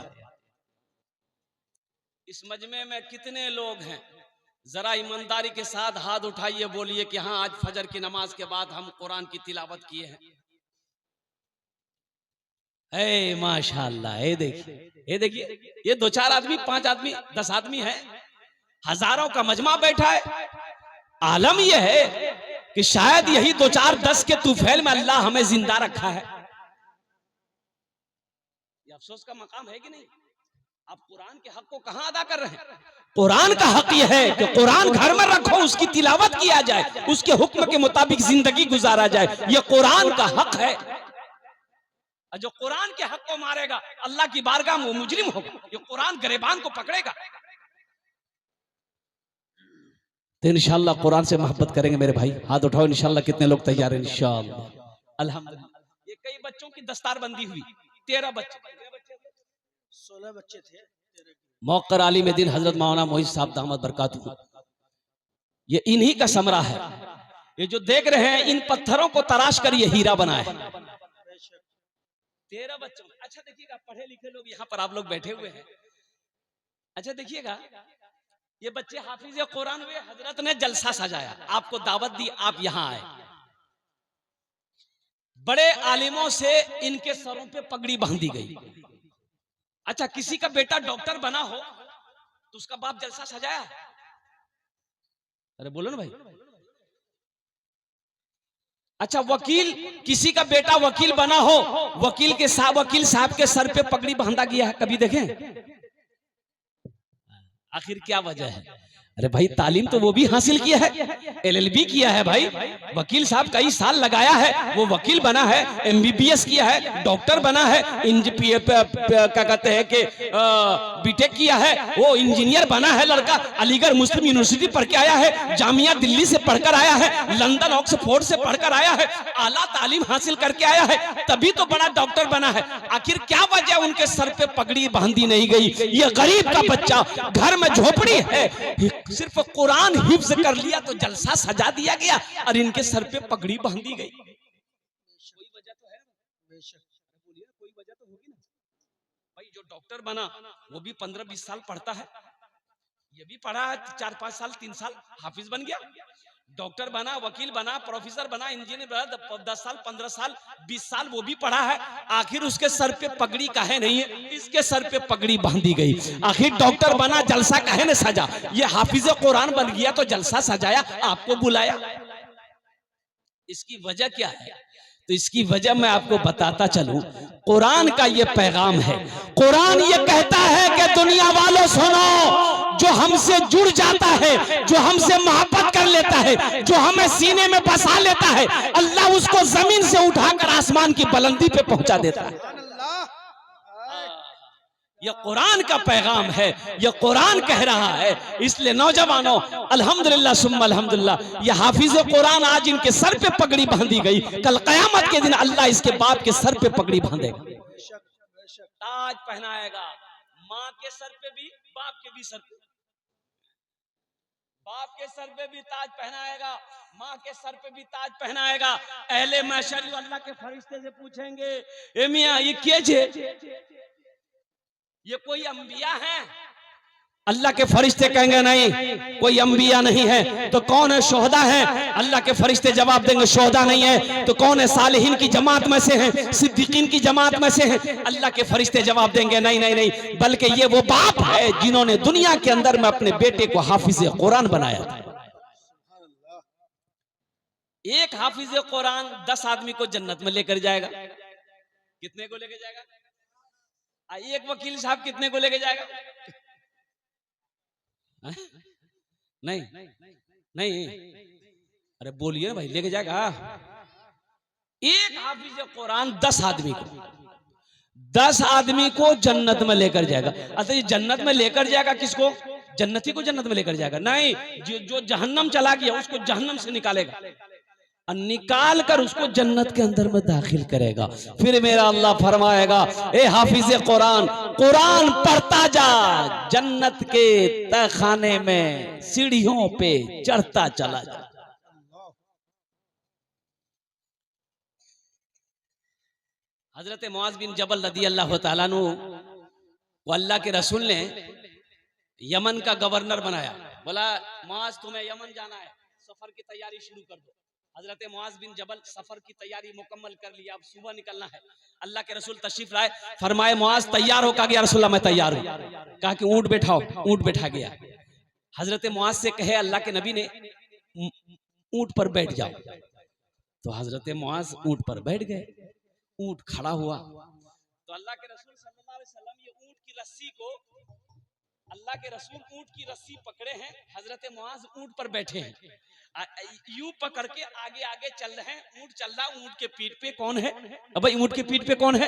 इस मजमे में कितने लोग हैं? जरा ईमानदारी के साथ हाथ उठाइए, बोलिए कि हाँ आज फजर की नमाज के बाद हम कुरान की तिलावत किए हैं। ए माशाअल्लाह, ये देखिए, ये 2-4 आदमी, 5 आदमी, 10 आदमी है, हजारों का मजमा बैठा है। आलम यह है कि शायद यही 2-4-10 के तूफैल में अल्लाह हमें जिंदा रखा है। ये अफसोस का मकाम है कि नहीं? आप कुरान के हक को कहां अदा कर रहे हैं? कुरान का हक यह है कि कुरान घर में रखो, उसकी तिलावत किया जाए, उसके हुक्म के मुताबिक जिंदगी गुजारा जाए। यह कुरान का हक है। जो कुरान के हक को मारेगा अल्लाह की बारगाह में वो मुजरिम होगा। ये कुरान गिरबान को पकड़ेगा। तो इंशाअल्लाह कुरान से मोहब्बत करेंगे मेरे भाई। हाथ उठाओ इंशाअल्लाह। कितने लोग तैयार हैं? इंशाअल्लाह अल्हम्दुलिल्लाह। ये कई बच्चों की दस्तारबंदी हुई, 13 बच्चे, 16 बच्चे थे। मौकर आलिम दीन हजरत मौलाना मोहित साहब दामद बरकातहू, ये इन्हीं का समरा है। ये जो देख रहे हैं, इन पत्थरों को तराश कर ये हीरा बना है। 13 बच्चों। अच्छा देखिएगा, पढ़े लिखे लोग यहाँ पर आप लोग बैठे हुए हैं। अच्छा देखिएगा, ये बच्चे हाफिज कुरान हुए, हजरत ने जलसा सजाया, आपको दावत दी, आप यहाँ आए। बड़े आलिमों से इनके सरों पे पगड़ी बांधी गई। अच्छा, किसी का बेटा डॉक्टर बना हो तो उसका बाप जलसा सजाया? अरे बोलो ना भाई। अच्छा, वकील, किसी का बेटा वकील बना हो, वकील साहब के सर पे पगड़ी बांधा गया है, कभी देखें? आखिर क्या वजह है? अरे भाई, तालीम तो वो भी हासिल किया है, LLB किया है भाई। वकील साहब कई साल लगाया है, वो वकील बना है, MBBS किया है, डॉक्टर बना है, क्या कहते हैं कि BTech किया है, वो इंजीनियर बना है लड़का। अलीगढ़ मुस्लिम यूनिवर्सिटी पढ़ के आया है, जामिया दिल्ली से पढ़कर आया है, लंदन ऑक्सफोर्ड से पढ़कर आया है, आला तालीम हासिल करके आया है, तभी तो बड़ा डॉक्टर बना है। आखिर क्या वजह उनके सर पे पगड़ी बांधी नहीं गई? ये गरीब का बच्चा, घर में झोपड़ी है, सिर्फ कुरान हिफ्ज कर लिया तो जलसा सजा दिया गया और इनके सर पे पगड़ी बांधी गई। कोई वजह तो है, बोलिए, कोई वजह तो होगी ना भाई। जो डॉक्टर बना वो भी 15-20 साल पढ़ता है, ये भी पढ़ा है 4-5 साल, 3 साल, हाफिज बन गया। डॉक्टर बना, वकील बना, प्रोफेसर बना, इंजीनियर बना, 10 साल, 15 साल, 20 साल वो भी पढ़ा है। आखिर उसके सर पे पगड़ी काहे नहीं है? इसके सर पे पगड़ी बांधी गई। आखिर डॉक्टर बना, जलसा काहे ने सजा? ये हाफिज कुरान बन गया तो जलसा सजाया, आपको बुलाया। इसकी वजह क्या है? तो इसकी वजह मैं आपको बताता चलूं। कुरान का ये पैगाम है। कुरान ये कहता है कि दुनिया वालों सुनो, जो हमसे जुड़ जाता है, जो हमसे मोहब्बत कर लेता है, जो हमें सीने में बसा लेता है, अल्लाह उसको जमीन से उठाकर आसमान की बुलंदी पे पहुंचा देता है। यह कुरान का पैगाम है, यह कुरान कह रहा है। इसलिए नौजवानों, अल्हम्दुलिल्लाह सुम्मा अल्हम्दुलिल्लाह, यह हाफिज कुरान आज इनके सर पे पगड़ी बांधी गई, कल कयामत के दिन अल्लाह इसके बाप के सर पे पगड़ी बांधेगा, ताज पहनाएगा। माँ के सर पे भी, बाप के भी सर पे, बाप के सर पे भी ताज पहनाएगा, माँ के सर पे भी ताज पहनाएगा। अहले महशर अल्लाह के फरिश्ते से पूछेंगे, ए मियां ये क्या है? ये कोई अंबिया है? अल्लाह के फरिश्ते कहेंगे नहीं, कोई अंबिया नहीं है। तो कौन है? शोहदा है। अल्लाह के फरिश्ते जवाब देंगे शोहदा नहीं है। तो कौन है? सालिहीन की जमात में से है, सिद्दीकीन की जमात में से है। अल्लाह के फरिश्ते जवाब देंगे नहीं नहीं नहीं, बल्कि ये वो बाप है जिन्होंने दुनिया के अंदर में अपने बेटे को हाफिज कुरान बनाया था। एक हाफिज कुरान 10 आदमी को जन्नत में लेकर जाएगा। कितने को लेकर जाएगा? एक वकील साहब कितने को लेके जाएगा? नहीं नहीं, अरे बोलिए ना भाई, लेके जाएगा? एक हाफिज कुरान 10 आदमी को जन्नत में लेकर जाएगा। अच्छा, ये जन्नत में लेकर जाएगा किसको? जन्नती को जन्नत में लेकर जाएगा? नहीं, जो जहन्नम चला गया उसको जहन्नम से निकालेगा और निकाल कर उसको जन्नत के अंदर में दाखिल करेगा। फिर मेरा अल्लाह फरमाएगा, ए हाफिज कुरान, कुरान पढ़ता जा, जन्नत के तहखाने में सीढ़ियों पे चढ़ता चला जा। हजरत मुआज बिन जबल रदी अल्लाह तआला अन्हु को अल्लाह के रसूल ने यमन का गवर्नर बनाया। बोला, मुआज तुम्हें यमन जाना है, सफर की तैयारी शुरू कर दो। हजरत मुआज बिन जबल सफर की तैयारी मुकम्मल कर लिया, अब सुबह निकलना है। अल्लाह के रसूल तशरीफ लाए, फरमाए मुआज तैयार हो? कहा गया रसूलल्लाह मैं तैयार हूं। कहा कि ऊंट बैठाओ, ऊंट बैठा गया। हजरत मुआज से कहे अल्लाह के नबी ने ऊंट पर बैठ जाओ, तो हजरत मुआज ऊंट पर बैठ गए। ऊंट खड़ा हुआ तो अल्लाह के रसूल सल्लल्लाहु अलैहि वसल्लम ये ऊंट की रस्सी को, अल्लाह के रसूल ऊंट की रस्सी पकड़े हैं, हजरत मुआज ऊंट पर बैठे हैं, यूं पकड़ के आगे आगे चल रहे हैं। ऊंट चल रहा, ऊंट के पीठ पे कौन है? अब भाई ऊंट के पीठ पे कौन है?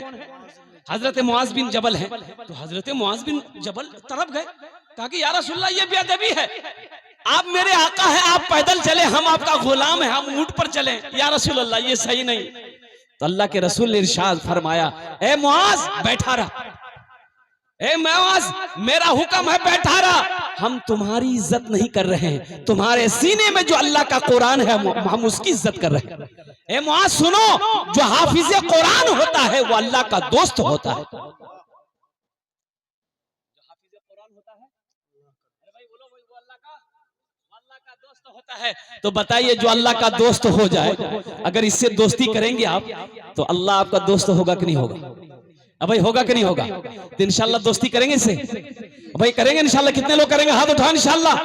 हजरत मुआज बिन जबल है। तो हजरत मुआज बिन जबल तरफ गए, कहा कि या रसूलल्लाह ये बेअदबी है, आप मेरे आका है, आप पैदल चले, हम आपका गुलाम है, हम ऊंट पर चले। या रसूलल्लाह ये सही नहीं। तो अल्लाह के रसूल ने इरशाद फरमाया, ए मुआज बैठा रहा, ए मुआज मेरा हुक्म है बैठा रहा, हम तुम्हारी इज्जत नहीं कर रहे हैं, तुम्हारे सीने में जो अल्लाह का कुरान है हम उसकी इज्जत कर रहे हैं। ए मुआज सुनो, जो हाफिज कुरान होता है वो अल्लाह का दोस्त होता है। जो हाफिज कुरान होता है, अरे भाई बोलो भाई, वो अल्लाह का दोस्त होता है। तो बताइए, जो अल्लाह का दोस्त हो जाए, अगर इससे दोस्ती करेंगे आप, तो अल्लाह आपका दोस्त होगा कि नहीं होगा? अब भाई होगा कि नहीं होगा? तो इंशाल्लाह दोस्ती करेंगे इससे? भाई करेंगे इंशाल्लाह। कितने लोग करेंगे? हाथ उठाओ इंशाल्लाह।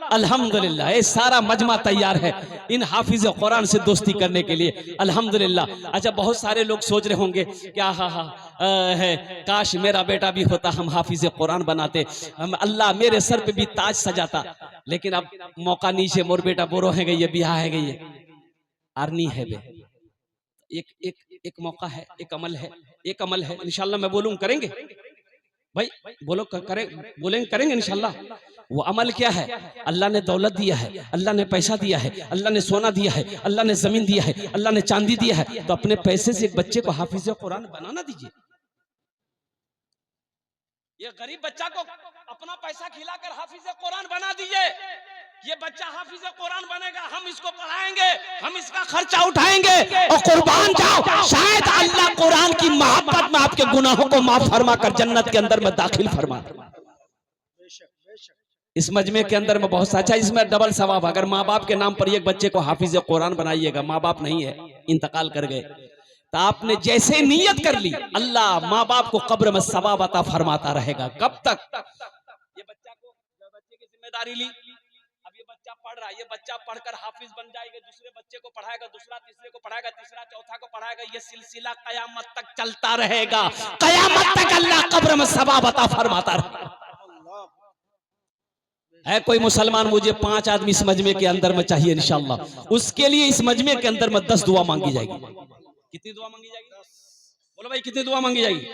अल्हम्दुलिल्लाह, ये सारा मजमा तैयार है इन हाफिज कुरान से दोस्ती करने के लिए, अल्हम्दुलिल्लाह। अच्छा, बहुत सारे लोग सोच रहे होंगे क्या है, काश मेरा बेटा भी होता, हम हाफिज कुरान बनाते, हम अल्लाह मेरे सर पे भी ताज सजाता। लेकिन अब मौका नीचे, मोर बेटा बोरो है गई है, बिहा है गई है, आर्नी है बे। एक मौका है, एक अमल है, एक अमल है। इंशाल्लाह मैं बोलूं, करेंगे भाई? बोलो करें, बोलेंगे करेंगे इंशाल्लाह। वो अमल क्या है? अल्लाह ने दौलत दिया है, अल्लाह ने पैसा दिया है, अल्लाह ने सोना दिया है, अल्लाह ने जमीन दिया है, अल्लाह ने चांदी दिया है, तो अपने पैसे से एक बच्चे को हाफिज कुरान बनाना दीजिए। ये गरीब बच्चा को अपना पैसा खिलाकर हाफिज कुरान बना दीजिए। ये बच्चा हाफिज कुरान बनेगा, हम इसको पढ़ाएंगे, हम इसका खर्चा उठाएंगे और कुर्बान जाओ, शायद अल्लाह कुरान की मोहब्बत में आपके गुनाहों को माफ फरमा कर जन्नत के अंदर में दाखिल फरमा। इस मजमे के अंदर में बहुत अच्छा, इसमें डबल सवाब। अगर माँ बाप के नाम पर एक बच्चे को हाफिज कुरान बनाइएगा, माँ बाप नहीं है, इंतकाल कर गए, तो आपने जैसे नियत कर ली, अल्लाह माँ बाप को कब्र में सवाब अता फरमाता रहेगा। कब तक? ये बच्चा को, बच्चे की जिम्मेदारी ली, अब ये बच्चा पढ़ रहा है, ये बच्चा पढ़कर हाफिज बन जाएगा, दूसरे बच्चे को पढ़ाएगा, दूसरा तीसरे को पढ़ाएगा, तीसरा चौथा को पढ़ाएगा, ये सिलसिला कयामत तक चलता रहेगा। कयामत तक अल्लाह कब्र में सवाब अता फरमाता रहेगा। है कोई मुसलमान, मुझे 5 आदमी इस मजमे के अंदर में चाहिए इंशाल्लाह। उसके लिए इस मजमे के अंदर में 10 दुआ मांगी जाएगी। कितनी दुआ मांगी जाएगी? बोलो भाई, कितनी दुआ मांगी जाएगी?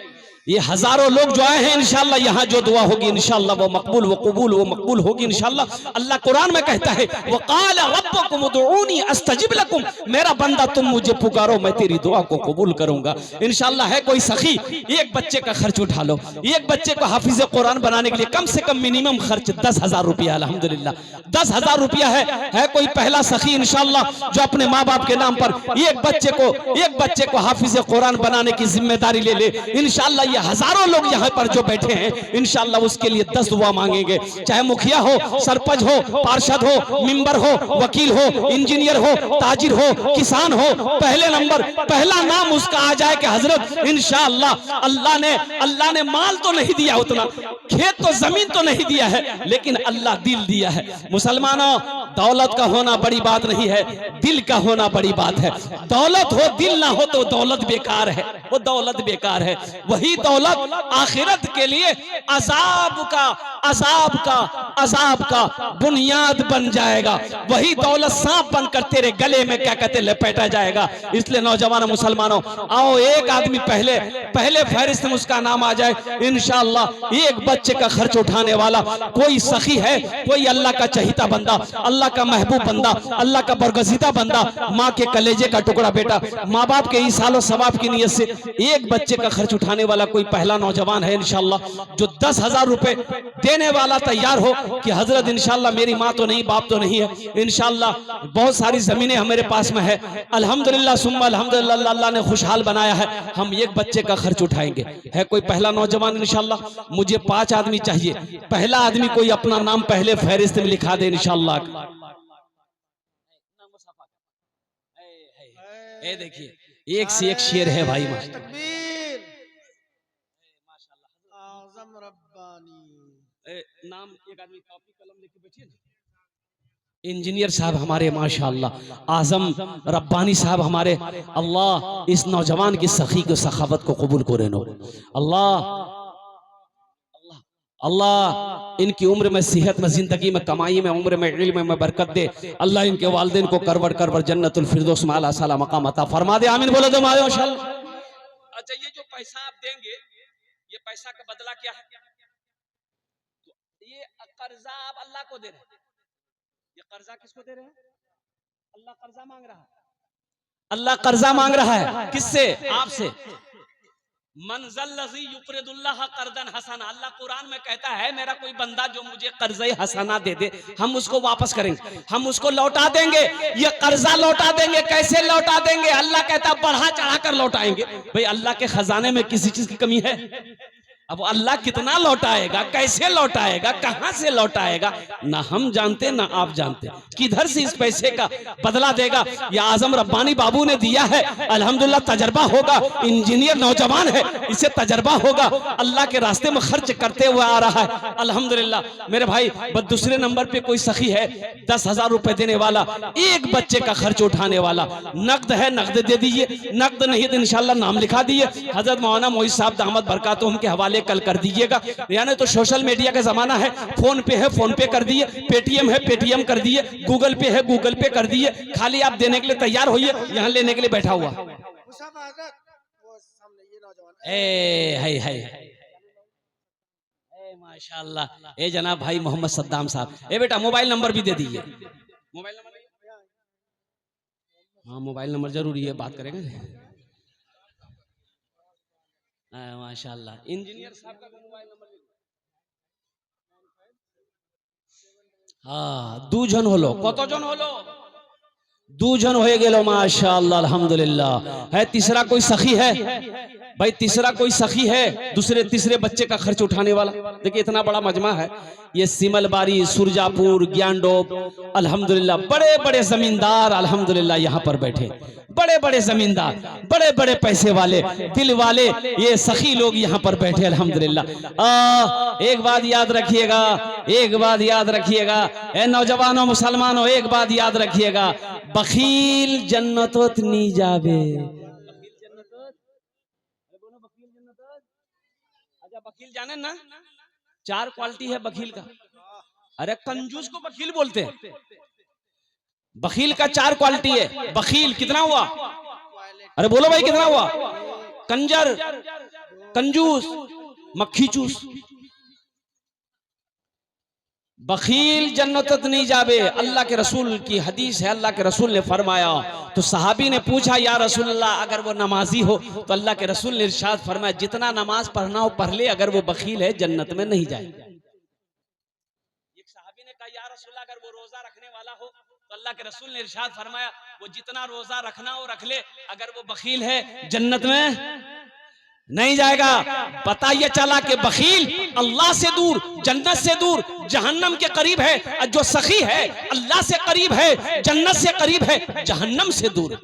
ये हजारों लोग जो आए हैं, इंशाल्लाह यहाँ जो दुआ होगी इंशाल्लाह वो मकबूल, वो कबूल, वो मकबूल होगी इंशाल्लाह। अल्लाह कुरान में कहता है, वक़ाल रब्बुकुम उदऊनी अस्तजिब लकुम, मेरा बंदा तुम मुझे पुकारो, मैं तेरी दुआ को कबूल करूंगा इंशाल्लाह। है कोई सखी, एक बच्चे का खर्च उठा लो, एक बच्चे को हाफिज कुरान बनाने के लिए कम से कम मिनिमम खर्च 10,000 रुपया, अल्हम्दुलिल्लाह 10,000 रुपया है कोई पहला सखी इंशाल्लाह जो अपने माँ बाप के नाम पर एक बच्चे को हाफिज कुरान बनाने की जिम्मेदारी ले ले इंशाल्लाह। ये हजारों लोग यहाँ पर जो बैठे हैं इंशाल्लाह उसके लिए 10 दुआ मांगेंगे। चाहे मुखिया हो, सरपंच हो, पार्षद हो, मिंबर हो, वकील हो, इंजीनियर हो, ताजिर हो, किसान हो, पहले नंबर पहला नाम उसका आ जाए कि हजरत इंशाल्लाह अल्लाह ने माल तो नहीं दिया, उतना खेत तो जमीन तो नहीं दिया है, लेकिन अल्लाह दिल दिया है। मुसलमानों दौलत का होना बड़ी बात नहीं है, दिल का होना बड़ी बात है। दौलत हो दिल ना हो तो दौलत बेकार है, वो दौलत बेकार है। वही दौलत आखिरत के लिए अजाब का बुनियाद बन जाएगा। वही दौलत सांप बनकर तेरे गले में क्या कहते लपेटा जाएगा। इसलिए नौजवान मुसलमानों, आओ एक आदमी पहले फहरिस्त में उसका नाम आ जाए इंशाअल्लाह। एक बच्चे का खर्च उठाने वाला कोई सखी है, कोई अल्लाह का चहीता बंदा, अल्लाह का महबूब बंदा, अल्लाह का बरगजीदा बंदा, माँ के कलेजे का टुकड़ा बेटा, माँ बाप के ईसालो सवाब की नीयत से एक बच्चे का खर्च उठाने वाला कोई पहला नौजवान है इंशाअल्लाह, जो 10,000 रुपए देने वाला तैयार हो कि हजरत इंशाअल्लाह मेरी माँ तो नहीं, बाप तो नहीं है, इंशाअल्लाह बहुत सारी जमीनें हमारे पास में है, अल्हम्दुलिल्लाह सुम्मा अल्हम्दुलिल्लाह, अल्लाह ने खुशहाल बनाया है, हम एक बच्चे का खर्च उठाएंगे। है कोई पहला नौजवान इंशाअल्लाह? मुझे 5 आदमी चाहिए, पहला आदमी कोई अपना नाम पहले फहरिस्त में लिखा दे इंशाअल्लाह। ये देखिए एक से एक शेर है भाई। तकबीर, आज़म रब्बानी। नाम एक आदमी कॉपी कलम लेके बैठिए ना। इंजीनियर साहब हमारे माशाअल्लाह, आजम रब्बानी साहब हमारे, अल्लाह इस नौजवान की सखी को सखावत को कबूल करे नो। अल्लाह इनकी उम्र में, सेहत में, जिंदगी में, कमाई में, उम्र में, इल्म में बरकत दे। अल्लाह इनके वालिदैन को करवर जन्नतुल फिरदौस में आला साला मकाम अता फरमा दे। आमीन बोलो तो माशाअल्लाह। अच्छा, ये जो पैसा आप देंगे, ये पैसा का बदला क्या है? ये कर्जा आप अल्लाह को दे रहे हैं। ये कर्जा किसको दे रहे हैं? अल्लाह कर्जा मांग रहा है। अल्लाह कर्जा मांग रहा है किससे? आपसे। मंज़ल्लज़ी युक़रिदुल्लाह क़र्ज़न हसना, अल्लाह कुरान में कहता है मेरा कोई बंदा जो मुझे कर्ज़े हसना दे दे, हम उसको वापस करेंगे, हम उसको लौटा देंगे। ये कर्जा लौटा देंगे। कैसे लौटा देंगे? अल्लाह कहता बढ़ा चढ़ा कर लौटाएंगे। भाई अल्लाह के खजाने में किसी चीज की कमी है? अब अल्लाह कितना लौटाएगा, कैसे लौटाएगा, कहां से लौटाएगा, ना हम जानते ना आप जानते। किधर से इस पैसे का बदला देगा? ये आजम रब्बानी बाबू ने दिया है, अल्हम्दुलिल्लाह तजर्बा होगा, इंजीनियर नौजवान है, इसे तजर्बा होगा, अल्लाह के रास्ते में खर्च करते हुए आ रहा है अल्हम्दुलिल्लाह। मेरे भाई बस दूसरे नंबर पे कोई सखी है 10,000 रुपए देने वाला, एक बच्चे का खर्च उठाने वाला। नकद है, नकद दे दीजिए, नकद नहीं तो इंशाल्लाह नाम लिखा दिए, हजरत मौलाना मोइज साहब दामद बरकातुहुम के हवाले कल कर दीजिएगा। यानी तो सोशल मीडिया का जमाना है, फोन पे है फोन पे कर दिए, पेटीएम है पेटीएम कर दिए, गूगल पे है गूगल पे कर दिए। खाली आप देने के लिए तैयार होइए, यहाँ लेने के लिए बैठा हुआ। माशाअल्लाह। ए जनाब भाई मोहम्मद सद्दाम साहब, ए बेटा मोबाइल नंबर भी दे दीजिए। मोबाइल नंबर, हाँ मोबाइल नंबर जरूरी है, बात करेंगे। माशाअल्लाह। इंजीनियर साहब का मोबाइल नंबर, हाँ 2 जन होलो, कत जन होलो? 2 जन हो गेलो माशाअल्लाह अल्हम्दुलिल्लाह। है तीसरा कोई सखी है? भाई तीसरा कोई सखी है तीसरे बच्चे का खर्च उठाने वाला? देखिए इतना बड़ा मजमा है, ये सिमलबारी, सुरजापुर, ज्ञानडोब, अल्हम्दुलिल्लाह बड़े बड़े जमींदार अल्हम्दुलिल्लाह यहाँ पर बैठे, बड़े बड़े जमींदार, बड़े बड़े पैसे वाले, दिल वाले, ये सखी लोग यहाँ पर बैठे अल्हम्दुलिल्लाह। एक बात याद रखिएगा, एक बात याद रखिएगा, ए नौजवानों मुसलमानों, एक बात याद रखिएगा, बखील जन्नतोत नी जावे। बकील जाने ना, 4 क्वालिटी है बकील का। अरे कंजूस को बकील बोलते हैं। बकील का 4 क्वालिटी है। बकील कितना हुआ? अरे बोलो भाई कितना हुआ? कंजर, कंजूस, मक्खी चूस। बकील जन्नत नहीं जावे। अल्लाह के रसूल की हदीस है, अल्लाह के रसूल ने फरमाया। तो सहाबी ने पूछा या रसूल अल्लाह अगर वो नमाजी हो? तो अल्लाह के रसूल ने इरशाद फरमाया जितना नमाज पढ़ना हो पढ़ ले, अगर वो बकील है जन्नत में नहीं जाएगा। एक सहाबी ने कहा या रसूल अगर वो रोजा रखने वाला हो? तो अल्लाह के रसूल ने इरशाद फरमाया वो जितना रोजा रखना हो रख ले, अगर वो बकील है जन्नत में नहीं जाएगा। पता यह चला कि बखील अल्लाह से दूर, जन्नत से दूर, जहन्नम के करीब है। जो सखी है अल्लाह से करीब है, जन्नत से करीब है, जहन्नम से दूर।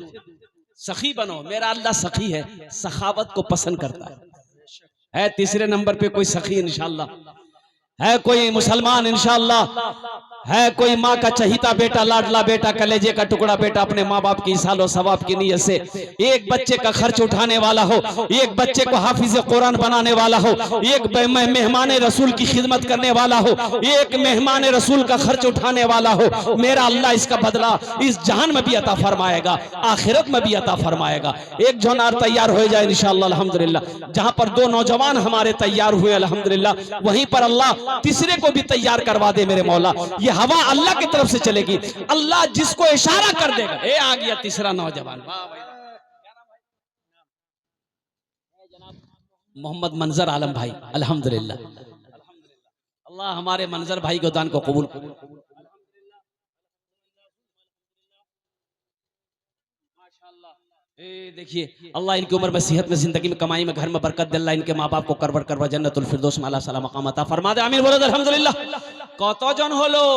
सखी बनो, मेरा अल्लाह सखी है, सखावत को पसंद करता है। तीसरे नंबर पे कोई सखी इंशाअल्लाह है, कोई मुसलमान इंशाअल्लाह है कोई माँ का चहीता बेटा, लाडला बेटा, कलेजे का टुकड़ा बेटा, अपने माँ बाप की सालो सवाब की नीयत से एक बच्चे का खर्च उठाने वाला हो, एक बच्चे को हाफिज कुरान बनाने वाला हो, एक मेहमान रसूल की खिदमत करने वाला हो, एक मेहमान रसूल का खर्च उठाने वाला हो, मेरा अल्लाह इसका बदला इस जहान में भी अता फरमाएगा, आखिरत में भी अता फरमाएगा। एक जोनार तैयार हो जाए इंशाअल्लाह अल्हम्दुलिल्लाह। जहां पर दो नौजवान हमारे तैयार हुए अल्हम्दुलिल्लाह, वहीं पर अल्लाह तीसरे को भी तैयार करवा दे मेरे मौला। ये हवा अल्लाह की तरफ से चलेगी, अल्लाह जिसको इशारा कर देगा। ए आ गया तीसरा नौजवान, वाह भाई, मोहम्मद मंजर आलम भाई अल्हम्दुलिल्लाह। अल्लाह हमारे मंजर भाई को दान को कबूल। देखिए अल्लाह इनकी उम्र में, सेहत में, जिंदगी में, कमाई में, घर में बरकत दे। अल्लाह इनके माँ बाप को करवर करवा जन्नतुल फिरदौस में अल्लाह सलाम मकाम अता फरमा दे। आमीन बोलो अल्हम्दुलिल्लाह। कत जन हलो?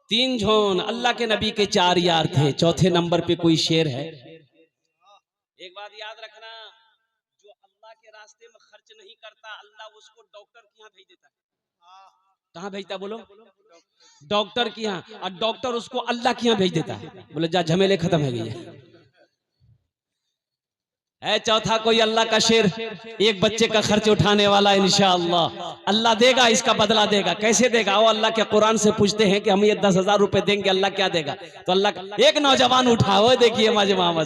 3 जन। अल्लाह के नबी के 4 यार थे, चौथे नंबर पे कोई शेर है। एक बात याद रखना, जो अल्लाह के रास्ते में खर्च नहीं करता, अल्लाह उसको डॉक्टर के यहाँ भेज देता है। कहाँ भेजता बोलो? डॉक्टर के यहाँ। और डॉक्टर उसको अल्लाह के यहाँ भेज देता है, बोले जा झमेले खत्म है गई है। चौथा कोई अल्लाह का शेर, एक बच्चे का खर्च उठाने वाला, इंशाअल्लाह अल्लाह देगा, इसका बदला देगा। कैसे देगा? वो अल्लाह के कुरान से पूछते हैं कि हम ये 10,000 रुपए देंगे, अल्लाह क्या देगा? तो अल्लाह एक नौजवान उठा, वो देखिए मजमा माँ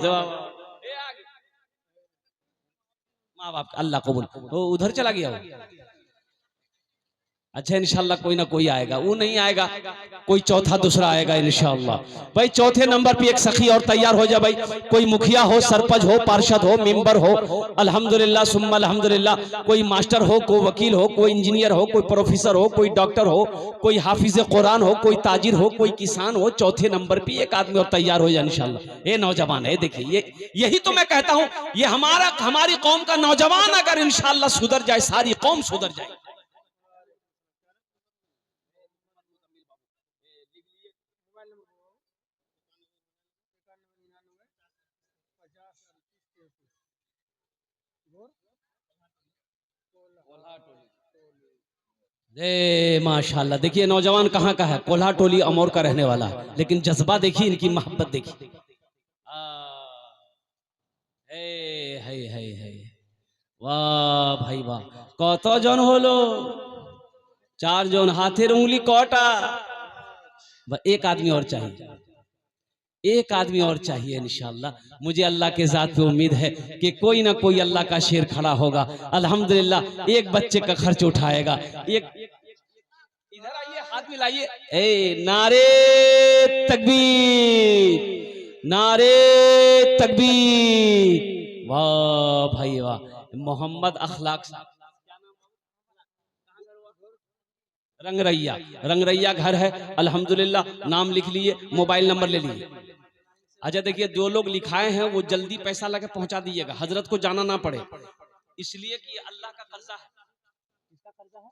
बाप अल्लाह कबूल। वो उधर चला गया वो। अच्छा इंशाल्लाह कोई ना कोई आएगा, वो नहीं आएगा कोई चौथा दूसरा आएगा इंशाल्लाह। भाई चौथे नंबर पे एक सखी और तैयार हो जाए भाई। कोई मुखिया हो, सरपंच हो, पार्षद हो, मेंबर हो, अल्हम्दुलिल्लाह सुम्मा अल्हम्दुलिल्लाह। कोई मास्टर हो, कोई वकील हो, कोई इंजीनियर हो, कोई प्रोफेसर हो, कोई डॉक्टर हो, कोई हाफिज कुरान हो, कोई ताजिर हो, कोई किसान हो, चौथे नंबर पे एक आदमी और तैयार हो जाए इंशाल्लाह। ये नौजवान है, देखिए यही तो मैं कहता हूँ, ये हमारी कौम का नौजवान अगर इंशाल्लाह सुधर जाए, सारी कौम सुधर जाए। माशाल्लाह। देखिए नौजवान कहाँ का है? कोल्हा टोली अमौर का रहने वाला है, लेकिन जज्बा देखिए, इनकी मोहब्बत देखिए। वाह भाई वाह। कत जन हलो? 4 जन। हाथेर उंगली कटा? एक आदमी और चाहिए, एक आदमी और चाहिए इंशाअल्लाह। मुझे अल्लाह के जात पे उम्मीद है कि कोई ना कोई अल्लाह का शेर खड़ा होगा अल्हम्दुलिल्लाह। एक बच्चे का खर्च उठाएगा। एक इधर आइए, हाथ मिलाइए। ए नारे तकबीर, नारे तकबीर। वाह भाई वाह। मोहम्मद अखलाक साहब, रंगरैया, रंगरैया घर है अल्हम्दुलिल्लाह। नाम लिख लिए, मोबाइल नंबर ले लिए। अच्छा देखिए, जो लोग लिखाए हैं वो जल्दी पैसा लगा पहुंचा दीजिएगा, हजरत को जाना ना पड़े, इसलिए कि अल्लाह का कर्जा है। किसका कर्जा है?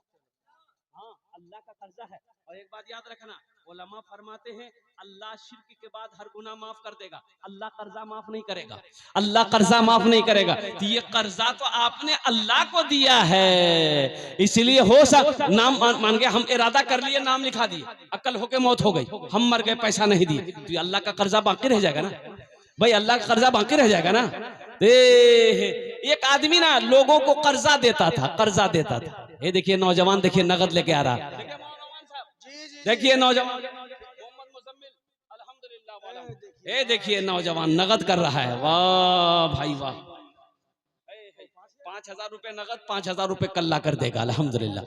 हाँ, अल्लाह का कर्जा है। और एक बात याद रखना, उलमा फरमाते हैं अल्लाह शिर्क के बाद हर गुनाह माफ कर देगा, अल्लाह कर्जा माफ नहीं करेगा। अल्लाह कर्जा माफ नहीं करेगा। तो ये कर्जा तो आपने अल्लाह को दिया है, इसलिए हो सक नाम मान गया, हम इरादा कर लिए, नाम लिखा दिए, अकल होके मौत हो गई, हम मर गए, पैसा नहीं दिए, तो अल्लाह का कर्जा बाकी रह जाएगा ना भाई, अल्लाह का कर्जा बाकी रह जाएगा ना। एक आदमी ना लोगों को कर्जा देता था, कर्जा देता था। ये देखिए नौजवान, देखिए नगद लेके आ रहा, देखिए नौजवान मोहम्मद मुजम्मिल अल्हम्दुलिल्लाह। ये देखिए नौजवान नगद कर रहा है, वाह भाई वाह। 5,000 रुपए नगद, 5,000 रुपए कल्ला कर देगा अल्हम्दुलिल्लाह।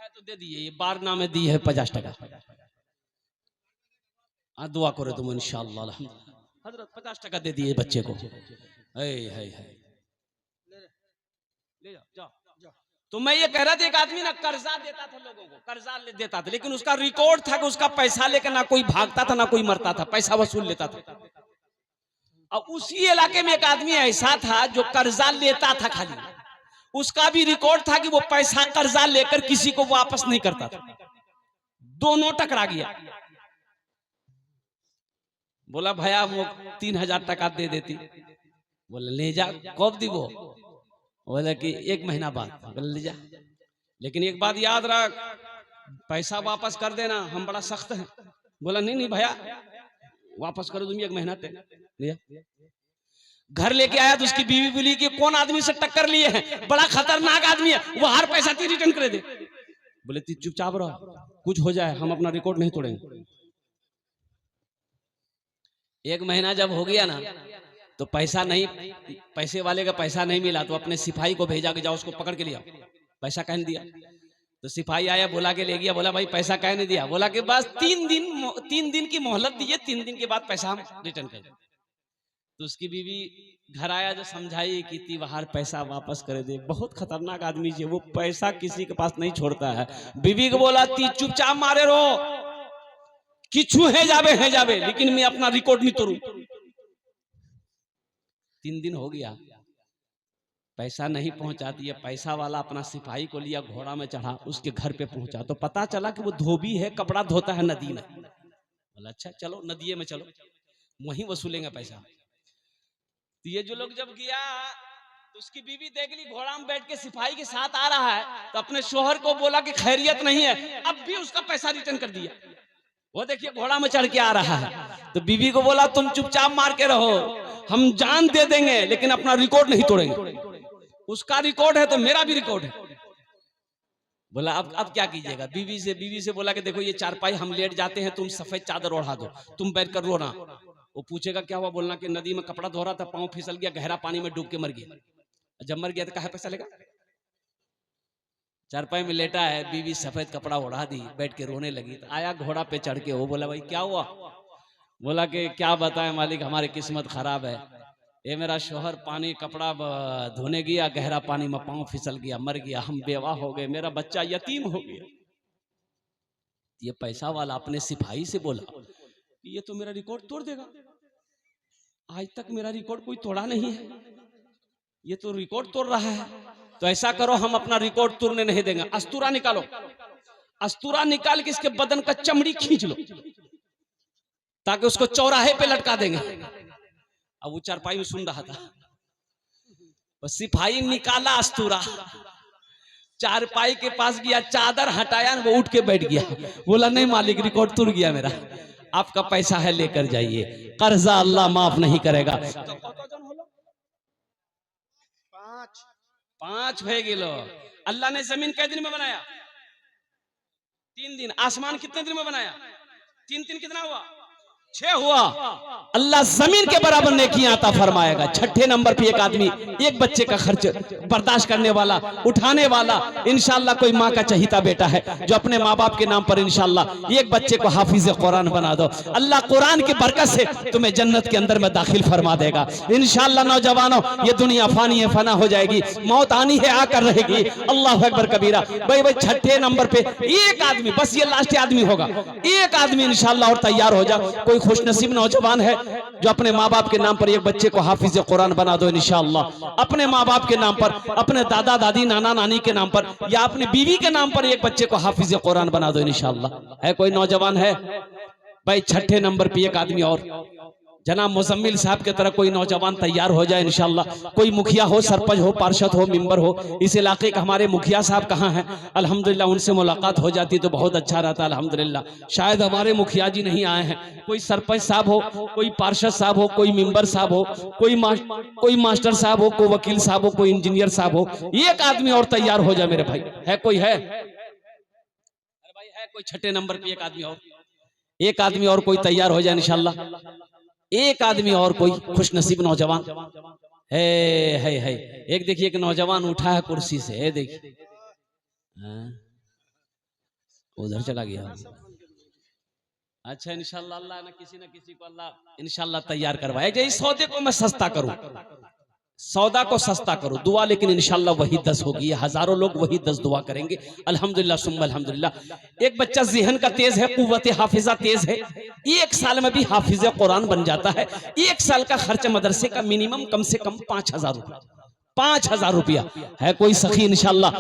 तो दे दिए, ये बारना में दी है 50 टका। दुआ करो तुम इंशाअल्लाह। हजरत 50 टका दे दिए बच्चे को। ले जाओ। तो मैं ये कह रहा था, एक आदमी ना कर्जा देता था लोगों को, कर्जा देता था, लेकिन उसका रिकॉर्ड था कि उसका पैसा लेकर ना कोई भागता था ना कोई मरता था, पैसा वसूल लेता था। और उसी इलाके में एक आदमी ऐसा था जो कर्जा लेता था खाली, उसका भी रिकॉर्ड था कि वो पैसा कर्जा लेकर किसी को वापस नहीं करता था। दोनों टकरा गया। बोला भैया वो 3,000 टका दे देती, बोले ले जा, कब दी वो? बोले कि 1 महीना बाद। बोले ले जा, लेकिन एक बात याद रख, पैसा वापस कर देना, हम बड़ा सख्त हैं। बोला नहीं नहीं भैया, वापस करो तुम 1 महीना ते लिया। घर लेके आया तो उसकी बीवी बोली कि कौन आदमी से टक्कर लिए हैं, बड़ा खतरनाक आदमी है, वो हर पैसा ती रिटर्न कर दे। बोले ती चुपचाप रहो, कुछ हो जाए हम अपना रिकॉर्ड नहीं तोड़ेंगे। 1 महीना जब हो गया ना, तो पैसा नहीं, पैसे वाले का पैसा नहीं मिला, तो अपने सिपाही को भेजा कि जाओ उसको पकड़ के लिया। पैसा कह नहीं दिया, तो सिपाही आया, बुला के ले गया। बोला भाई पैसा कह नहीं दिया? बोला कि बस 3 दिन की मोहलत दीजिए, 3 दिन के बाद पैसा हम रिटर्न कर दें। तो उसकी बीवी घर आया, जो समझाई कि ती बाहर पैसा वापस कर दे, बहुत खतरनाक आदमी है वो, पैसा किसी के पास नहीं छोड़ता है। बीवी को बोला ती चुपचाप मारे रहो, किचू है जावे, लेकिन मैं अपना रिकॉर्ड नहीं तोड़ू। 3 दिन हो गया, पैसा नहीं पहुंचाती है। पैसा वाला अपना सिपाही को लिया, घोड़ा में चढ़ा, उसके घर पे पहुंचा, तो पता चला कि वो धोबी है, कपड़ा धोता है नदी में। बोला अच्छा चलो नदिये में चलो, वहीं वसूलेंगे पैसा। तो ये जो लोग जब गया, तो उसकी बीवी देख ली घोड़ा में बैठ के सिपाही के साथ आ रहा है, तो अपने शोहर को बोला कि खैरियत नहीं है, अब भी उसका पैसा रिटर्न कर दिया। वो देखिए घोड़ा में चढ़ के आ रहा है। तो बीवी को बोला तुम चुपचाप मार के रहो, हम जान दे देंगे लेकिन अपना रिकॉर्ड नहीं तोड़ेंगे। उसका रिकॉर्ड है तो मेरा भी रिकॉर्ड है। बोला अब क्या कीजिएगा? बीवी से बोला कि देखो ये चारपाई हम लेट जाते हैं, तुम सफेद चादर ओढ़ा दो, तुम बैठ कर रोना। वो पूछेगा क्या हुआ? बोलना कि नदी में कपड़ा धो रहा था, पांव फिसल गया, गहरा पानी में डूब के मर गया। जब मर गया तो कहा पैसा लेगा? चारपाई में लेटा है, बीवी सफेद कपड़ा ओढ़ा दी, बैठ के रोने लगी। तो आया घोड़ा पे चढ़ के, वो बोला भाई क्या हुआ? बोला कि क्या बताएं मालिक, हमारी किस्मत खराब है, ये मेरा शोहर पानी कपड़ा धोने गया, गहरा पानी में पांव फिसल गया, मर गया, हम बेवा हो गए, मेरा बच्चा यतीम हो गया। ये पैसा वाला अपने सिपाही से बोला ये तो मेरा रिकॉर्ड तोड़ देगा, आज तक मेरा रिकॉर्ड कोई तोड़ा नहीं है, ये तो रिकॉर्ड तोड़ रहा है। तो ऐसा करो, हम अपना रिकॉर्ड तोड़ने नहीं देंगे, अस्तूरा निकालो, अस्तूरा निकाल के इसके बदन का चमड़ी खींच लो, ताकि उसको चौराहे पे लटका देंगे। अब वो चारपाई में सुन रहा था, बस सिपाही निकाला अस्तूरा, चारपाई के पास गया, चादर हटाया, वो उठ के बैठ गया। बोला नहीं मालिक, रिकॉर्ड टूट गया मेरा, आपका पैसा है लेकर जाइए, कर्जा अल्लाह माफ नहीं करेगा। तो 5 भे गिलो। अल्लाह ने जमीन कितने दिन में बनाया? 3 दिन। आसमान कितने दिन में बनाया? 3 कितना हुआ? 6 हुआ। अल्लाह जमीन के बराबर नेकियां अता फरमाएगा। 6ठे नंबर पे एक आदमी एक बच्चे का खर्च बर्दाश्त करने वाला, उठाने वाला, इंशाल्लाह कोई माँ का चहीता बेटा है जो अपने माँ बाप के नाम पर इंशाल्लाह एक बच्चे को हाफिज कुरान बना दो, अल्लाह कुरान की बरकत से तुम्हें जन्नत के अंदर में दाखिल फरमा देगा इंशाल्लाह। नौजवानों, ये दुनिया फानी है, फना हो जाएगी, मौत आनी है, आकर रहेगी। अल्लाह अकबर कबीरा। भाई 6ठे नंबर पे एक आदमी, बस ये लास्ट आदमी होगा, एक आदमी इंशाल्लाह और तैयार हो जा। कोई खुशनसीब नौजवान है जो अपने माँ बाप के नाम पर एक बच्चे को हाफिज कुरान बना दो इंशाअल्लाह। अपने माँ बाप के नाम पर, अपने दादा दादी नाना नानी के नाम पर, या अपनी बीवी के नाम पर एक बच्चे को हाफिज कुरान बना दो इंशाअल्लाह। है कोई नौजवान है? भाई 6ठे नंबर पे एक आदमी और, जनाब मुजम्मिल साहब की तरह कोई नौजवान तैयार हो जाए इंशाअल्लाह। कोई मुखिया हो, सरपंच हो, पार्षद हो, मेंबर हो, इस इलाके का हमारे मुखिया साहब कहाँ हैं? अल्हम्दुलिल्लाह उनसे मुलाकात हो जाती तो बहुत अच्छा रहता। अल्हम्दुलिल्लाह शायद हमारे मुखिया जी नहीं आए हैं। कोई सरपंच साहब हो, कोई पार्षद साहब हो, कोई मेंबर साहब हो, कोई मास्टर साहब हो, कोई वकील साहब हो, कोई इंजीनियर साहब हो, एक आदमी और तैयार हो जाए मेरे भाई। है कोई? है अरे भाई है कोई? 6ठे नंबर पे एक आदमी और, एक आदमी और कोई तैयार हो जाए इंशाअल्लाह। एक आदमी और कोई खुशनसीब नौजवान है। एक देखिए, एक नौजवान उठा है कुर्सी से, है देखिए, उधर चला गया। अच्छा इंशाल्लाह अल्लाह ना किसी को अल्लाह इंशाल्लाह तैयार करवाए। इस सौदे को मैं सस्ता करूं, सौदा को सस्ता करूं, दुआ लेकिन इंशाल्लाह वही 10 होगी। हजारों लोग वही 10 दुआ करेंगे अल्हम्दुलिल्लाह सुम्मा अल्हम्दुलिल्लाह। एक बच्चा ज़हन का तेज है, कुव्वत हाफिजा तेज है, 1 साल में भी हाफिज कुरान बन जाता है। 1 साल का खर्च मदरसे का मिनिमम कम से कम 5000 रुपये, 5,000 रुपया है कोई सखी इंशाल्लाह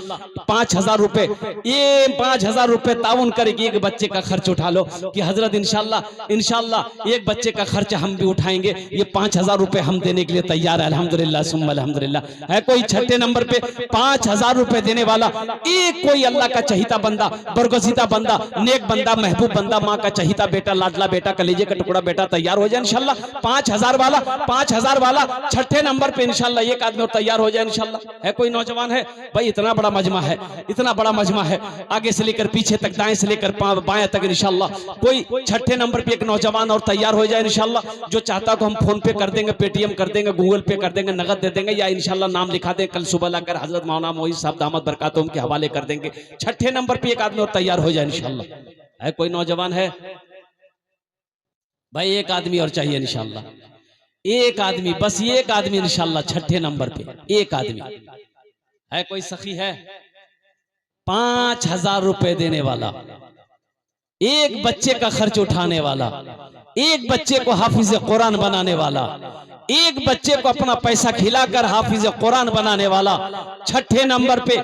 5,000 रुपए, ये 5,000 रुपए ताउन करेगी, एक बच्चे का खर्च उठा लो कि हजरत इंशाल्लाह एक बच्चे का खर्च हम भी उठाएंगे, ये 5,000 रुपए हम देने के लिए तैयार है। अल्हम्दुलिल्लाह सुम्मा अल्हम्दुलिल्लाह। है कोई छठे नंबर पे 5,000 रुपए देने वाला, एक कोई अल्लाह का चहीता बंदा, बरगजीदा बंदा, नेक बंदा, महबूब बंदा, माँ का चहीता बेटा, लाडला बेटा, कलेजे का टुकड़ा बेटा तैयार हो जाए इंशाल्लाह। 5,000 वाला छठे नंबर पे इंशाल्लाह एक आदमी और तैयार हो जाए इंशाल्लाह। है कोई नौजवान है भाई, इतना बड़ा मजमा है, इतना बड़ा मजमा है, आगे से लेकर पीछे तक, दाएं से लेकर बाएं तक इंशाल्लाह। कोई छठे नंबर पे एक नौजवान और तैयार हो जाए इंशाल्लाह। जो चाहता को हम फोन पे कर देंगे, पेटीएम कर देंगे, गूगल पे कर देंगे, नगद दे देंगे, या इंशाल्लाह नाम लिखा दें, कल सुबह लाकर हजरत मौलाना मोईन साहब दामद बरकातुहुम के हवाले कर देंगे। छठे नंबर पे एक आदमी और तैयार हो जाए इंशाल्लाह। है कोई नौजवान है भाई, एक आदमी और चाहिए इंशाल्लाह, एक आदमी, बस एक आदमी इंशाल्लाह छठे नंबर पे एक आदमी। है कोई सखी है 5,000 रुपए देने वाला, एक बच्चे का खर्च उठाने वाला, एक बच्चे को हाफिज कुरान बनाने वाला, एक बच्चे को अपना पैसा खिलाकर हाफिज कुरान बनाने वाला, छठे नंबर पे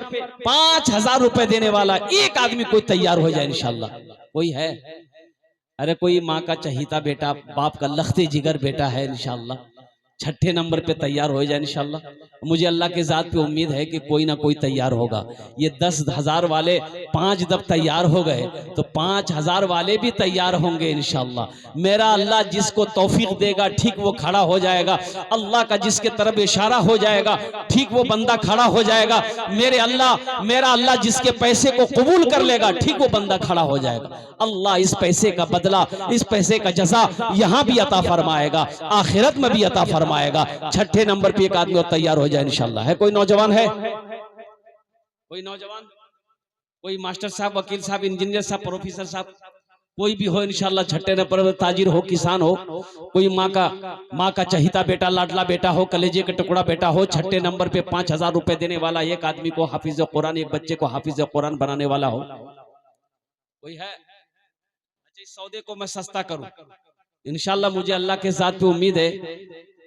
5,000 रुपए देने वाला एक आदमी कोई तैयार हो जाए इंशाल्लाह। कोई है? अरे कोई माँ का चहीता बेटा, बाप का लखते जिगर बेटा है इंशाल्लाह, छठे नंबर पे तैयार हो जाए इंशाल्लाह। मुझे अल्लाह के ज़ात पे उम्मीद है कि कोई ना कोई तैयार होगा। ये 10,000 वाले 5 जब तैयार हो गए तो 5,000 वाले भी तैयार होंगे इंशाल्लाह। मेरा अल्लाह जिसको तौफीक देगा ठीक वो खड़ा हो जाएगा, अल्लाह का जिसके तरफ इशारा हो जाएगा ठीक वो बंदा खड़ा हो जाएगा। मेरा अल्लाह जिसके पैसे को कबूल कर लेगा ठीक वो बंदा खड़ा हो जाएगा। अल्लाह इस पैसे का बदला, इस पैसे का जज़ा यहाँ भी अता फरमाएगा, आखिरत में भी अता फरमाएगा। छठे नंबर पे एक आदमी और तैयार हो जाए इंशाल्लाह। है कोई नौजवान है? कोई नौजवान, कोई मास्टर साहब, वकील साहब, इंजीनियर साहब, प्रोफेसर साहब, कोई भी हो इंशाल्लाह। छठे नंबर पर ताजिर हो, किसान हो, कोई माँ का चहीता बेटा, लाडला बेटा हो, कलेजे का टुकड़ा बेटा हो, छठे नंबर पे 5,000 रुपए देने वाला एक आदमी को हाफिज कुरान, एक बच्चे को हाफिज कुरान बनाने वाला हो। कोई है? अच्छा, इस सौदे को मैं सस्ता करूं इंशाल्लाह। मुझे अल्लाह के साथ पे उम्मीद है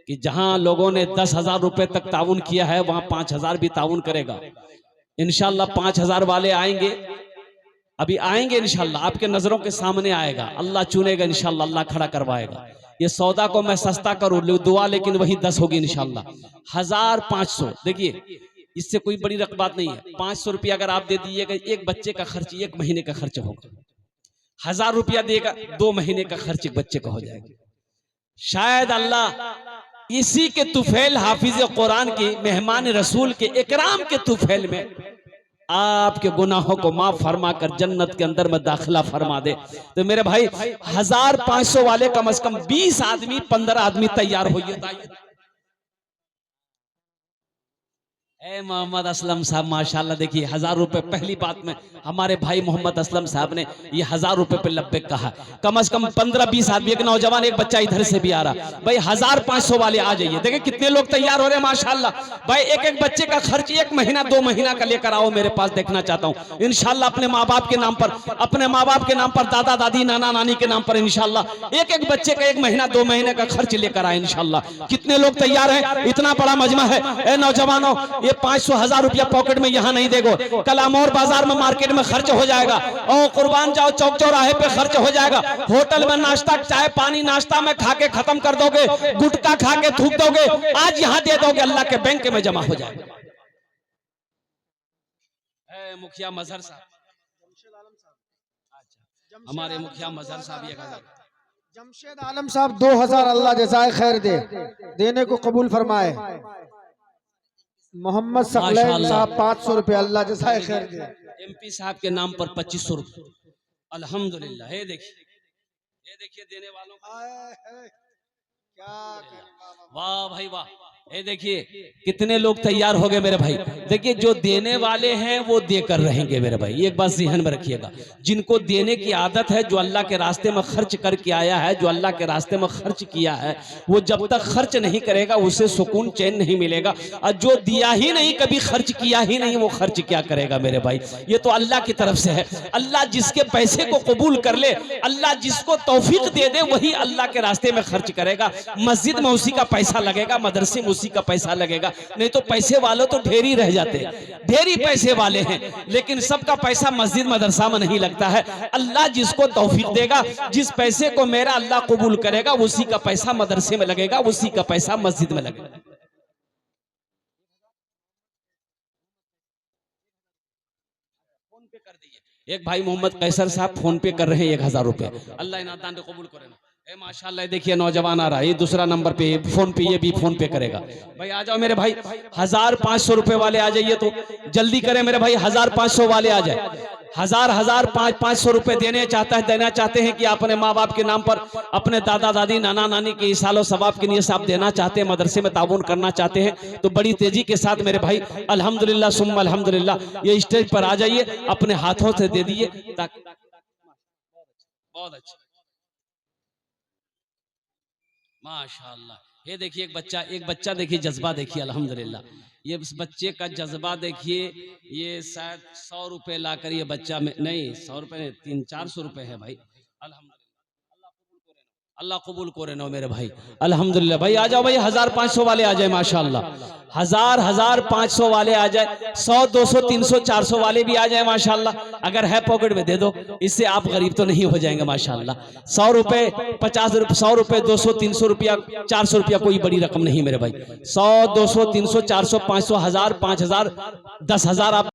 कि जहां लोगों ने 10,000 रुपए तक ताउन किया है वहां 5,000 भी ताउन करेगा इंशाल्लाह। 5,000 वाले आएंगे, अभी आएंगे इंशाल्लाह, आपके नजरों के सामने आएगा, अल्लाह चुनेगा इंशाल्लाह, अल्लाह खड़ा करवाएगा। ये सौदा को मैं सस्ता करूं दुआ, लेकिन वही 10 होगी इंशाल्लाह। 1,500, देखिए इससे कोई बड़ी रकम बात नहीं है। 500 रुपया अगर आप दे दीजिएगा, एक बच्चे का खर्च 1 महीने का खर्च होगा। 1,000 रुपया देगा, 2 महीने का खर्च एक बच्चे का हो जाएगा। शायद अल्लाह इसी के तुफैल हाफिज कुरान की, मेहमान रसूल के इकराम के तुफैल में आपके गुनाहों को माफ फरमा कर जन्नत के अंदर में दाखिला फरमा दे। तो मेरे भाई 1,500 वाले कम से कम 20 आदमी, 15 आदमी तैयार होइए। मोहम्मद असलम साहब माशाल्लाह, देखिए 1,000 रुपए, पहली बात में हमारे भाई मोहम्मद असलम साहब ने ये 1,000 रुपए पे लब्बैक कहा। कम से कम 15-20 आदमी, एक नौजवान, एक बच्चा इधर से भी आ रहा। भाई 1,500 वाले आ जाइए। देखिए कितने लोग तैयार हो रहे हैं माशाल्लाह। भाई एक बच्चे का खर्च 1 महीना 2 महीना का लेकर आओ मेरे पास, देखना चाहता हूँ इंशाल्लाह। अपने माँ बाप के नाम पर, अपने माँ बाप के नाम पर, दादा दादी, नाना नानी के नाम पर इंशाल्लाह एक बच्चे का 1 महीना 2 महीने का खर्च लेकर आए इंशाल्लाह। कितने लोग तैयार हैं? इतना बड़ा मजमा है। ए नौजवानों, ये 500-1,000 रुपया पॉकेट में यहाँ नहीं देगो, कल अमौर बाजार में, मार्केट में खर्च हो जाएगा, और कुर्बान जाओ चौक चौराहे पे खर्च हो जाएगा। होटल में नाश्ता, चाय पानी नाश्ता में खा के खत्म कर दोगे, गुटखा खा के थूक दोगे, आज यहाँ दे दोगे, अल्लाह के बैंक में जमा हो जाएगा। मुखिया मजहर साहब, हमारे मुखिया मजहर साहब, जमशेद आलम साहब 2,000, अल्लाह जज़ाए खैर दे, देने को कबूल फरमाए। मोहम्मद सकलैन साहब 500 रुपए, अल्लाह जज़ाए खैर दे। MP साहब के नाम पर 2,500 रुपए, अल्हम्दुलिल्लाह। ये देखिए देने वालों क्या, वाह भाई वाह। ये देखिए कितने लोग तैयार हो गए मेरे भाई। देखिए जो देने वाले हैं वो देकर रहेंगे मेरे भाई, एक बात ज़हन में रखिएगा। जिनको देने की आदत है, जो अल्लाह के रास्ते में खर्च करके आया है, जो अल्लाह के रास्ते में खर्च किया है, वो जब तक खर्च नहीं करेगा उसे सुकून चैन नहीं मिलेगा। और जो दिया ही नहीं, कभी खर्च किया ही नहीं, वो खर्च क्या करेगा मेरे भाई? ये तो अल्लाह की तरफ से है। अल्लाह जिसके पैसे को कबूल कर ले, अल्लाह जिसको तौफीक दे दे, वही अल्लाह के रास्ते में खर्च करेगा। मस्जिद में उसी का पैसा लगेगा, मदरसे में उसी का पैसा लगेगा। नहीं तो पैसे वाले तो ढेरी रह जाते हैं, ढेरी पैसे वाले हैं, लेकिन सबका पैसा मस्जिद मदरसा में नहीं लगता है। अल्लाह जिसको तौफीक देगा, जिस पैसे को मेरा अल्लाह कबूल करेगा, उसी का पैसा मदरसे में लगेगा, उसी का पैसा मस्जिद में लगेगा। फोन पे कर दीजिए। एक भाई मोहम्मद कैसर साहब फोन पे कर रहे हैं 1000 रुपए। अल्लाह इन्हें दान कबूल करे ना। ए माशाल्लाह, देखिए नौजवान आ रहा है, ये दूसरा नंबर पे फोन पे, ये भी फोन पे करेगा। भाई आ जाओ मेरे भाई, 1500 रुपए वाले आ जाइए, तो जल्दी करें मेरे भाई, 1500 वाले आ जाए। 500 रुपए देना चाहते हैं कि अपने माँ बाप के नाम पर, अपने दादा दादी नाना नानी के इसालो सवाब के लिए आप देना चाहते हैं, मदरसे में ताउन करना चाहते हैं, तो बड़ी तेजी के साथ मेरे भाई अल्हम्दुलिल्लाह सुम्मा अल्हम्दुलिल्लाह ये स्टेज पर आ जाइए, अपने हाथों से दे दीजिए। बहुत अच्छा, माशाअल्लाह। ये देखिए एक बच्चा देखिए जज्बा देखिए अल्हम्दुलिल्लाह, ये इस बच्चे का जज्बा देखिए। ये शायद 100 रुपए लाकर ये बच्चा में, नहीं 100 रुपए नहीं, 300-400 रुपए है भाई। अल्हम्दुलिल्लाह, अल्लाह कबूल करे ना मेरे भाई, अल्हम्दुलिल्लाह। भाई आ जाओ भाई, 1500 वाले आ जाए माशाअल्लाह, 1500 वाले आ जाए, 100 200 300 400 वाले भी आ जाए माशाअल्लाह। अगर है पॉकेट में दे दो, इससे आप गरीब तो नहीं हो जाएंगे माशाअल्लाह। 100 रुपए 50 रुपए 100 रुपए 200 300 रुपया 400 रुपया कोई बड़ी रकम नहीं मेरे भाई। 100 200 300 400 500 1000 5000 10,000 आप